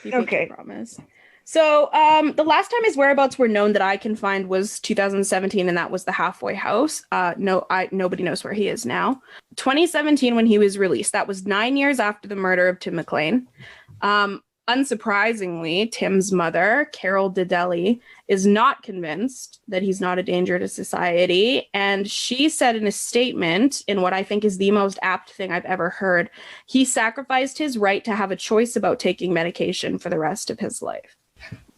it. Okay. Promise. So the last time his whereabouts were known that I can find was 2017, and that was the halfway house. Nobody knows where he is now. 2017, when he was released, that was 9 years after the murder of Tim McLean. Unsurprisingly, Tim's mother, Carol Dedeli, is not convinced that he's not a danger to society. And she said in a statement, in what I think is the most apt thing I've ever heard, he sacrificed his right to have a choice about taking medication for the rest of his life.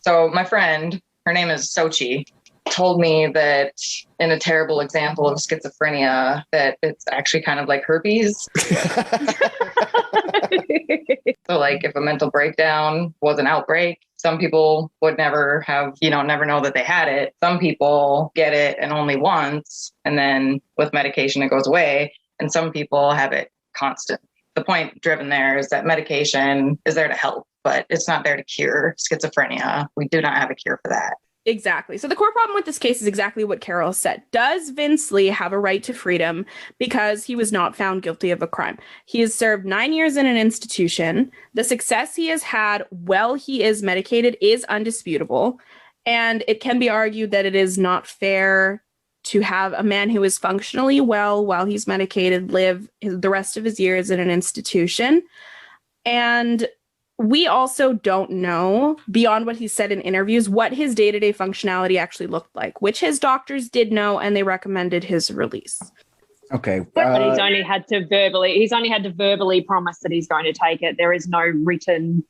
So my friend, her name is Sochi, told me that in a terrible example of schizophrenia, that it's actually kind of like herpes. So like if a mental breakdown was an outbreak, some people would never have, never know that they had it. Some people get it and only once, and then with medication it goes away. And some people have it constantly. The point driven there is that medication is there to help, but it's not there to cure schizophrenia. We do not have a cure for that. Exactly. So the core problem with this case is exactly what Carol said. Does Vince Li have a right to freedom because he was not found guilty of a crime? He has served 9 years in an institution. The success he has had while he is medicated is undisputable. And it can be argued that it is not fair to have a man who is functionally well while he's medicated live the rest of his years in an institution. And we also don't know, beyond what he said in interviews, what his day-to-day functionality actually looked like, which his doctors did know, and they recommended his release. Okay. But he's only had to verbally promise that he's going to take it. There is no written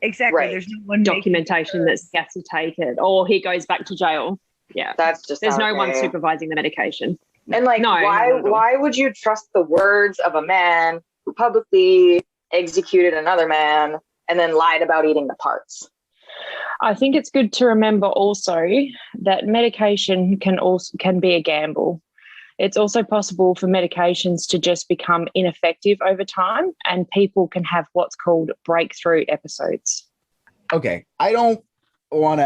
There's no one documentation that he has to take it, or he goes back to jail. Yeah. That's just there's no one supervising the medication. And why would you trust the words of a man who publicly executed another man and then lied about eating the parts? I think it's good to remember also that medication can be a gamble. It's also possible for medications to just become ineffective over time, and people can have what's called breakthrough episodes. Okay. I'm not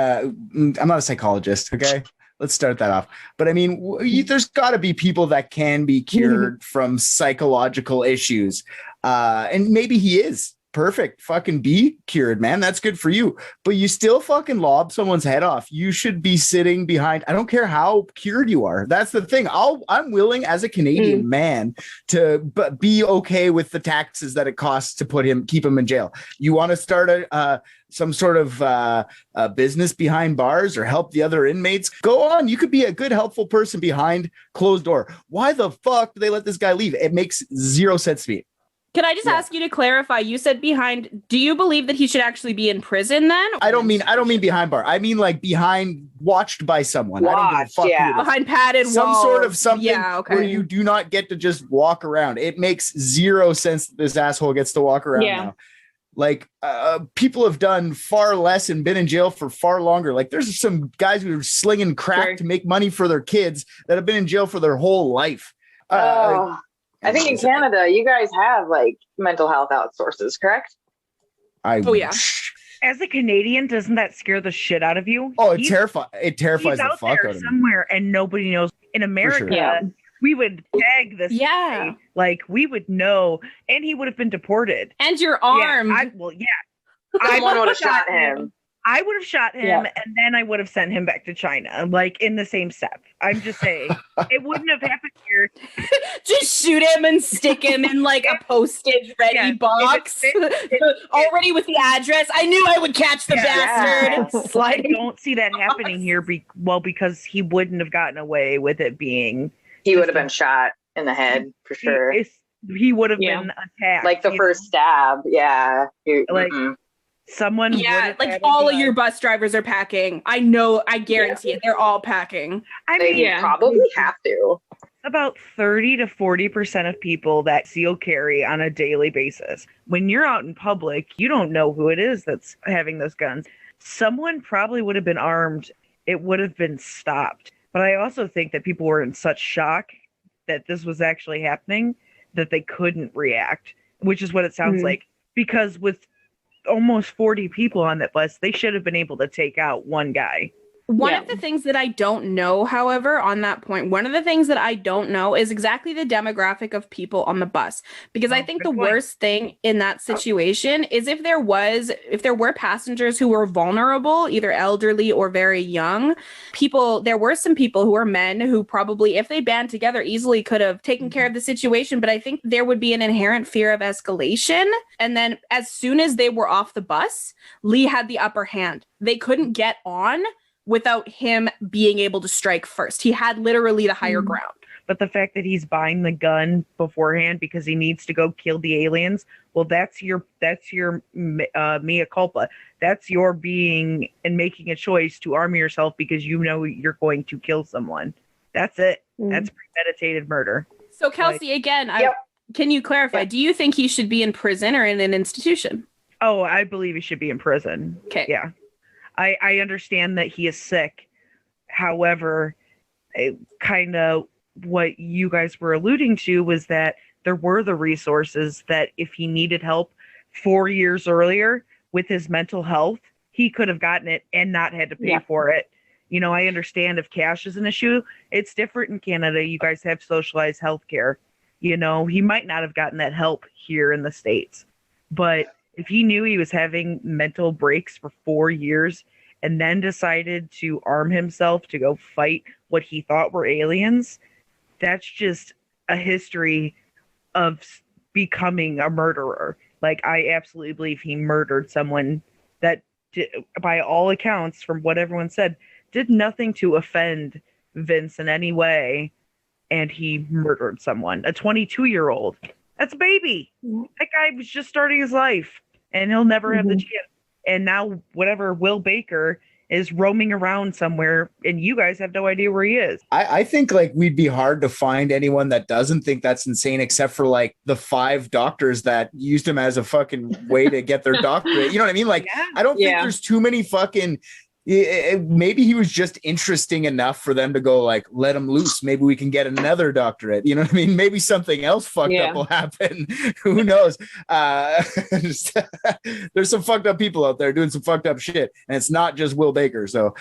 a psychologist, okay? Let's start that off. But I mean, there's got to be people that can be cured from psychological issues. And maybe he is. Perfect. Fucking be cured, man. That's good for you. But you still fucking lob someone's head off. You should be sitting behind. I don't care how cured you are. That's the thing. I'm willing as a Canadian man to be okay with the taxes that it costs to keep him in jail. You want to start some sort of business behind bars or help the other inmates? Go on. You could be a good, helpful person behind closed door. Why the fuck do they let this guy leave? It makes zero sense to me. Can I just ask you to clarify? You said behind. Do you believe that he should actually be in prison then? I don't mean behind bar. I mean like behind, watched by someone. Watched, behind padded some walls. Sort of something where you do not get to just walk around. It makes zero sense that this asshole gets to walk around now. Like people have done far less and been in jail for far longer. Like there's some guys who are slinging crack to make money for their kids that have been in jail for their whole life. I think in Canada, you guys have like mental health outsources, correct? As a Canadian, doesn't that scare the shit out of you? Oh, it terrifies the fuck out of me. Somewhere, and nobody knows. In America, we would tag this guy, like we would know, and he would have been deported. And you're armed. Someone would have shot him. I would have shot him, and then I would have sent him back to China, like in the same step. I'm just saying, it wouldn't have happened here. Just shoot him and stick him in like a postage-ready box, already with the address. I knew I would catch the bastard. I don't see that happening here. Because he wouldn't have gotten away with it being. He would have been shot in the head for sure. He would have been attacked, like the first stab. Yeah, someone like all of your bus drivers are packing. I know, I guarantee it. They're all packing. They probably have to. About 30 to 40% of people that conceal carry on a daily basis. When you're out in public, you don't know who it is that's having those guns. Someone probably would have been armed. It would have been stopped. But I also think that people were in such shock that this was actually happening that they couldn't react, which is what it sounds like. Because with almost 40 people on that bus, they should have been able to take out one guy. One of the things that I don't know, however, on that point, one of the things that I don't know is exactly the demographic of people on the bus. Because I think the worst thing in that situation is if there were passengers who were vulnerable, either elderly or very young, there were some people who were men who probably, if they band together, easily could have taken care of the situation. But I think there would be an inherent fear of escalation. And then as soon as they were off the bus, Li had the upper hand. They couldn't get on without him being able to strike first. He had literally the higher ground. But the fact that he's buying the gun beforehand because he needs to go kill the aliens, well, that's your mea culpa. That's your being and making a choice to arm yourself because you know you're going to kill someone. That's it. That's premeditated murder. So Kelsey, again, can you clarify? Do you think he should be in prison or in an institution? Oh, I believe he should be in prison. Okay. Yeah. I understand that he is sick. However, kind of what you guys were alluding to was that there were the resources that if he needed help 4 years earlier with his mental health, he could have gotten it and not had to pay for it. You know, I understand if cash is an issue, it's different in Canada. You guys have socialized healthcare. You know, he might not have gotten that help here in the States. But if he knew he was having mental breaks for 4 years and then decided to arm himself to go fight what he thought were aliens, that's just a history of becoming a murderer. Like, I absolutely believe he murdered someone that, by all accounts, from what everyone said, did nothing to offend Vince in any way, and he murdered someone. A 22-year-old. That's a baby. That guy was just starting his life, and he'll never have the chance. And now, whatever, Will Baker is roaming around somewhere, and you guys have no idea where he is. I think like we'd be hard to find anyone that doesn't think that's insane, except for like the 5 doctors that used him as a fucking way to get their doctorate. You know what I mean? Like, I don't think there's too many fucking. Maybe he was just interesting enough for them to go like, let him loose. Maybe we can get another doctorate. You know what I mean? Maybe something else fucked up will happen. Who knows? There's some fucked up people out there doing some fucked up shit, and it's not just Will Baker. So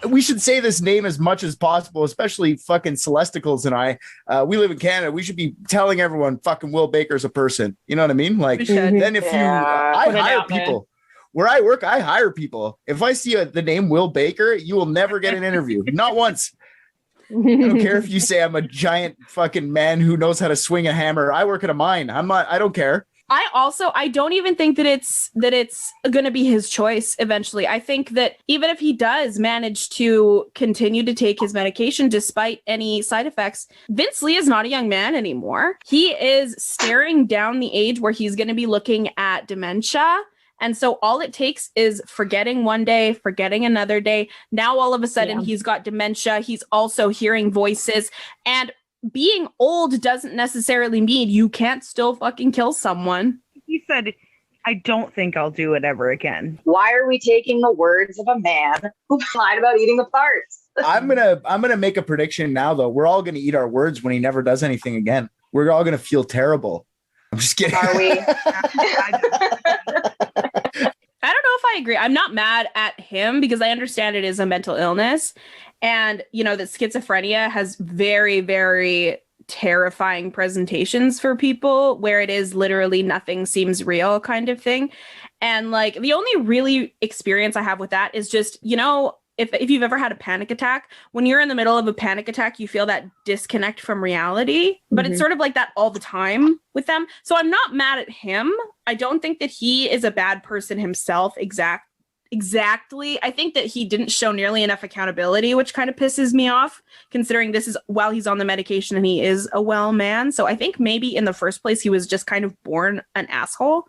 we should say this name as much as possible, especially fucking Celesticals and I. We live in Canada. We should be telling everyone fucking Will Baker's a person. You know what I mean? Like, then if I hire people. Where I work, I hire people. If I see the name Will Baker, you will never get an interview. Not once. I don't care if you say I'm a giant fucking man who knows how to swing a hammer. I work at a mine. I don't care. I don't even think that it's going to be his choice eventually. I think that even if he does manage to continue to take his medication despite any side effects, Vince Li is not a young man anymore. He is staring down the age where he's going to be looking at dementia. And so all it takes is forgetting one day, forgetting another day. Now, all of a sudden, he's got dementia. He's also hearing voices. And being old doesn't necessarily mean you can't still fucking kill someone. He said, I don't think I'll do it ever again. Why are we taking the words of a man who lied about eating the parts? I'm gonna make a prediction now, though. We're all gonna eat our words when he never does anything again. We're all gonna feel terrible. I'm just kidding. Are we? I don't know if I agree. I'm not mad at him because I understand it is a mental illness. And, you know, that schizophrenia has very, very terrifying presentations for people where it is literally nothing seems real kind of thing. And like the only really experience I have with that is just, you know, if you've ever had a panic attack, when you're in the middle of a panic attack, you feel that disconnect from reality, but it's sort of like that all the time with them. So I'm not mad at him. I don't think that he is a bad person himself. Exactly. I think that he didn't show nearly enough accountability, which kind of pisses me off, considering this is while he's on the medication and he is a well man. So I think maybe in the first place, he was just kind of born an asshole.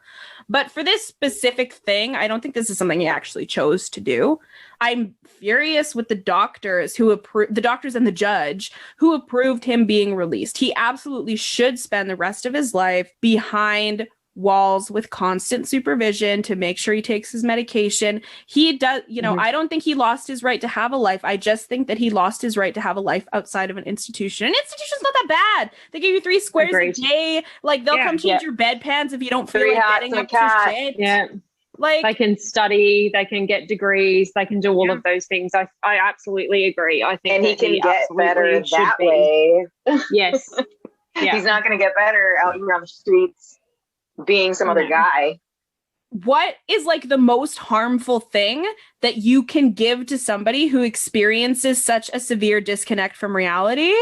But for this specific thing, I don't think this is something he actually chose to do. I'm furious with the doctors the doctors and the judge who approved him being released. He absolutely should spend the rest of his life behind walls with constant supervision to make sure he takes his medication. He does, you know, I don't think he lost his right to have a life. I just think that he lost his right to have a life outside of an institution. An institution's not that bad. They give you 3 squares a day. Like they'll come change your bedpans if you don't feel like getting up to shit. Yeah. Like they can study, they can get degrees, they can do all of those things. I absolutely agree. I think and he can get better that way. Yes. Yeah. He's not going to get better out here on the streets being some other guy. What is like the most harmful thing that you can give to somebody who experiences such a severe disconnect from reality?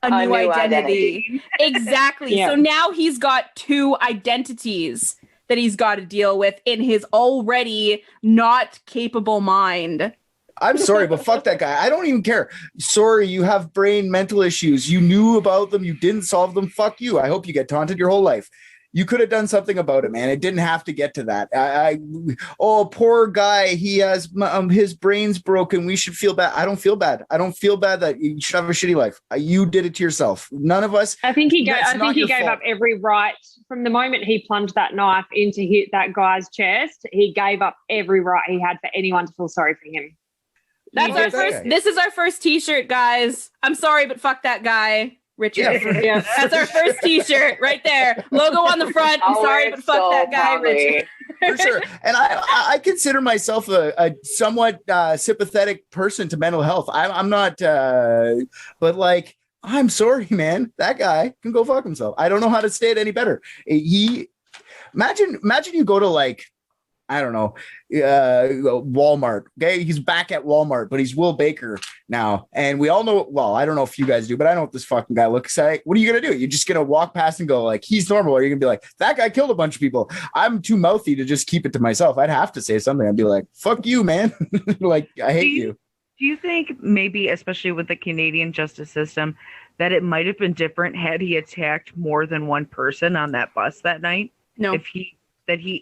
A new identity. Exactly. So now he's got 2 identities that he's got to deal with in his already not capable mind. I'm sorry, but fuck that guy. I don't even care. Sorry, you have mental issues. You knew about them. You didn't solve them. Fuck you. I hope you get taunted your whole life. You could have done something about it, man. It didn't have to get to that. Oh, poor guy. He has his brain's broken. We should feel bad. I don't feel bad. I don't feel bad that you should have a shitty life. You did it to yourself. None of us. I think he gave up every right from the moment he plunged that knife into hit that guy's chest. He gave up every right he had for anyone to feel sorry for him. That's our first. This is our first T-shirt, guys. I'm sorry, but fuck that guy. Richard. Yeah. That's our first T-shirt right there. Logo on the front. I'm sorry, but fuck that guy, Richard. For sure. And I consider myself a somewhat sympathetic person to mental health. I'm not, but like, I'm sorry, man. That guy can go fuck himself. I don't know how to say it any better. Imagine you go to like, I don't know, Walmart. Okay, he's back at Walmart, but he's Will Baker now, and we all know. Well, I don't know if you guys do, but I know what this fucking guy looks like. What are you gonna do? You're just gonna walk past and go like, he's normal, or you're gonna be like, that guy killed a bunch of people. I'm too mouthy to just keep it to myself. I'd have to say something. I'd be like, fuck you, man. Like, I hate you. Do you think maybe, especially with the Canadian justice system, that it might have been different had he attacked more than one person on that bus that night? No.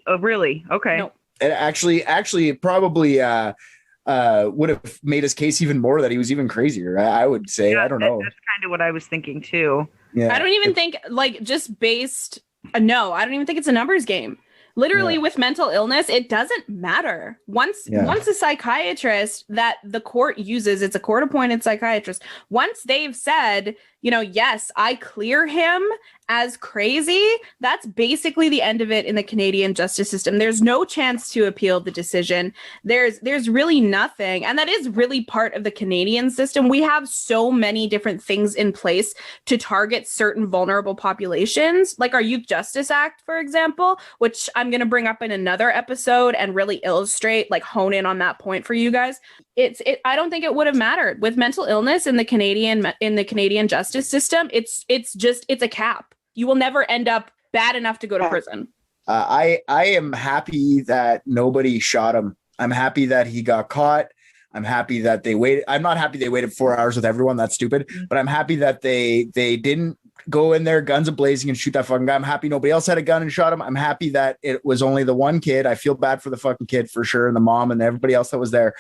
Oh, really? Okay. No. It actually, it probably would have made his case even more that he was even crazier. I would say. Yeah, I don't know. That's kind of what I was thinking too. Yeah. I don't even think like just based. No, I don't even think it's a numbers game. Literally, with mental illness, it doesn't matter. Once a psychiatrist that the court uses, it's a court-appointed psychiatrist. Once they've said, yes, I clear him as crazy, that's basically the end of it in the Canadian justice system. There's no chance to appeal the decision. There's really nothing. And that is really part of the Canadian system. We have so many different things in place to target certain vulnerable populations, like our Youth Justice Act, for example, which I'm going to bring up in another episode and really illustrate, like hone in on that point for you guys. I don't think it would have mattered with mental illness in the Canadian justice system. It's a cap. You will never end up bad enough to go to prison. I am happy that nobody shot him. I'm happy that he got caught. I'm happy that they waited. I'm not happy they waited 4 hours with everyone. That's stupid. But I'm happy that they didn't go in there guns a-blazing and shoot that fucking guy. I'm happy nobody else had a gun and shot him. I'm happy that it was only the one kid. I feel bad for the fucking kid for sure, and the mom and everybody else that was there.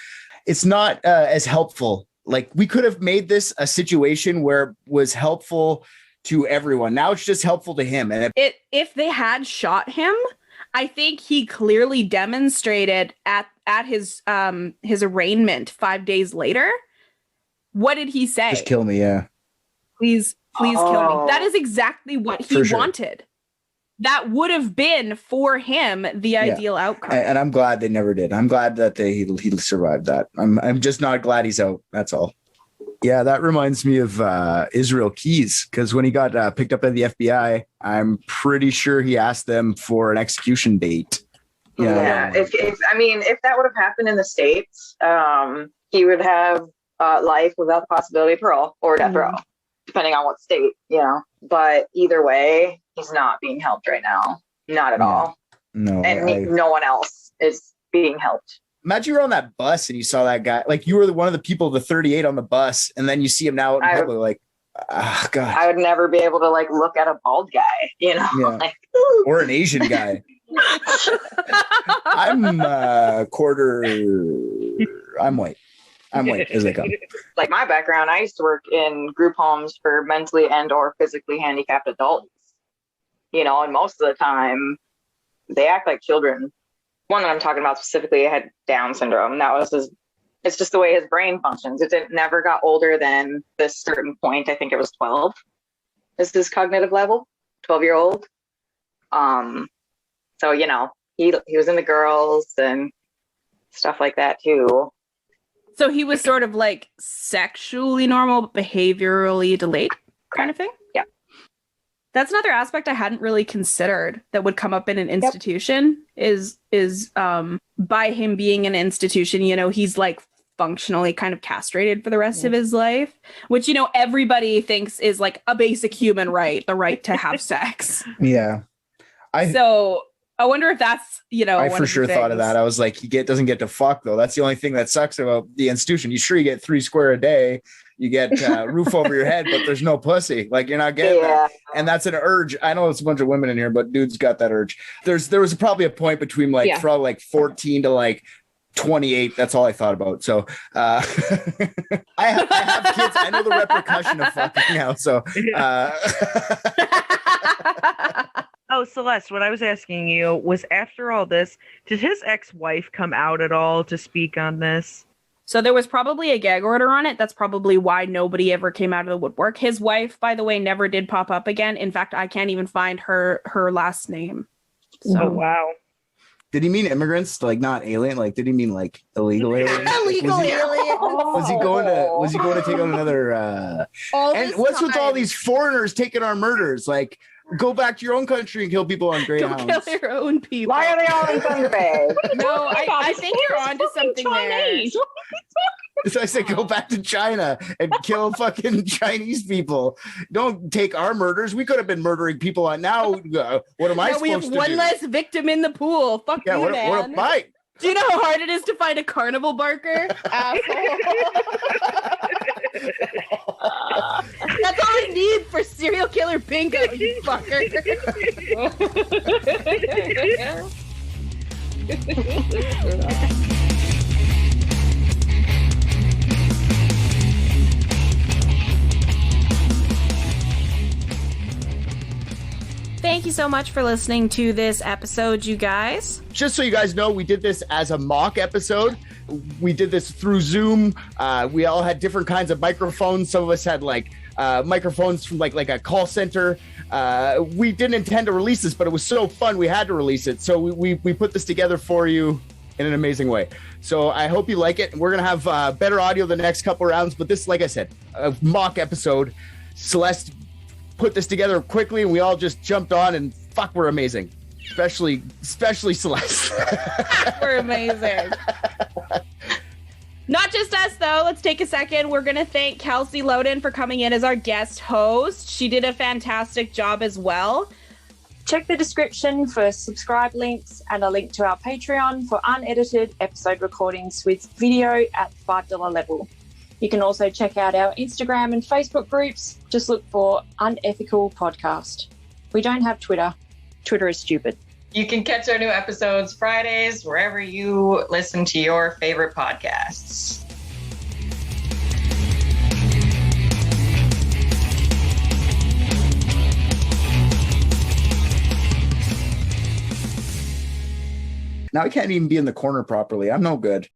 It's not as helpful. Like, we could have made this a situation where it was helpful to everyone. Now it's just helpful to him. And if they had shot him, I think he clearly demonstrated at his arraignment 5 days later. What did he say? Just kill me, yeah. Please kill me. That is exactly what he wanted. That would have been for him the ideal outcome. And I'm glad they never did. I'm glad that he survived that. I'm just not glad he's out. That's all. Yeah, that reminds me of Israel Keys, because when he got picked up by the FBI, I'm pretty sure he asked them for an execution date. Yeah. If that would have happened in the States, he would have life without the possibility of parole or death row, depending on what state, But either way, he's not being helped right now. Not at all. No. And no one else is being helped. Imagine you were on that bus and you saw that guy, like you were one of the people, the 38 on the bus, and then you see him now out in public, like, God. I would never be able to look at a bald guy, or an Asian guy. I'm white. I'm white as they come. Like my background, I used to work in group homes for mentally and or physically handicapped adults, and most of the time they act like children. One that I'm talking about specifically had Down syndrome. It's just the way his brain functions. It never got older than this certain point. I think it was 12 is his cognitive level, 12-year-old. So, he was into girls and stuff like that too. So he was sort of like sexually normal, behaviorally delayed kind of thing? Yeah. That's another aspect I hadn't really considered that would come up in an institution is by him being an institution, he's like functionally kind of castrated for the rest of his life, which, everybody thinks is like a basic human right, the right to have sex. Yeah. So I wonder if that's, I one for of the sure thought of things. that. I was like, doesn't get to fuck though. That's the only thing that sucks about the institution. You get 3 square a day, you get roof over your head, but there's no pussy. Like you're not getting that. And that's an urge. I know it's a bunch of women in here, but dudes got that urge. There was probably a point between from like 14 to like 28. That's all I thought about. So I have kids. I know the repercussion of fucking now. So Oh, Celeste, what I was asking you was, after all this, did his ex-wife come out at all to speak on this? So there was probably a gag order on it. That's probably why nobody ever came out of the woodwork. His wife, by the way, never did pop up again. In fact, I can't even find her last name. So. Oh, wow. Did he mean immigrants? Like not alien? Like did he mean like illegal aliens? Illegal aliens. Was he going to take on another and what's with all these foreigners taking our murders? Like go back to your own country and kill people on Greyhounds. Go kill your own people. Why are they all in Thunder Bay? No, I think you're onto something there. So I said, go back to China and kill fucking Chinese people. Don't take our murders. We could have been murdering people on now. What am I supposed to do? We have one less victim in the pool. Fuck you, man. What am I? Do you know how hard it is to find a carnival barker? Asshole. That's all I need for serial killer bingo, you fucker. Thank you so much for listening to this episode, you guys. Just so you guys know, we did this as a mock episode. We did this through Zoom. We all had different kinds of microphones. Some of us had like microphones from like a call center. We didn't intend to release this, but it was so fun we had to release it. So we put this together for you in an amazing way. So I hope you like it. We're going to have better audio the next couple rounds. But this, like I said, a mock episode. Celeste put this together quickly and we all just jumped on and fuck, we're amazing. Especially Celeste. We're amazing. Not just us, though. Let's take a second. We're going to thank Kelsey Loden for coming in as our guest host. She did a fantastic job as well. Check the description for subscribe links and a link to our Patreon for unedited episode recordings with video at $5 level. You can also check out our Instagram and Facebook groups. Just look for Unethical Podcast. We don't have Twitter. Twitter is stupid. You can catch our new episodes Fridays wherever you listen to your favorite podcasts. Now I can't even be in the corner properly. I'm no good.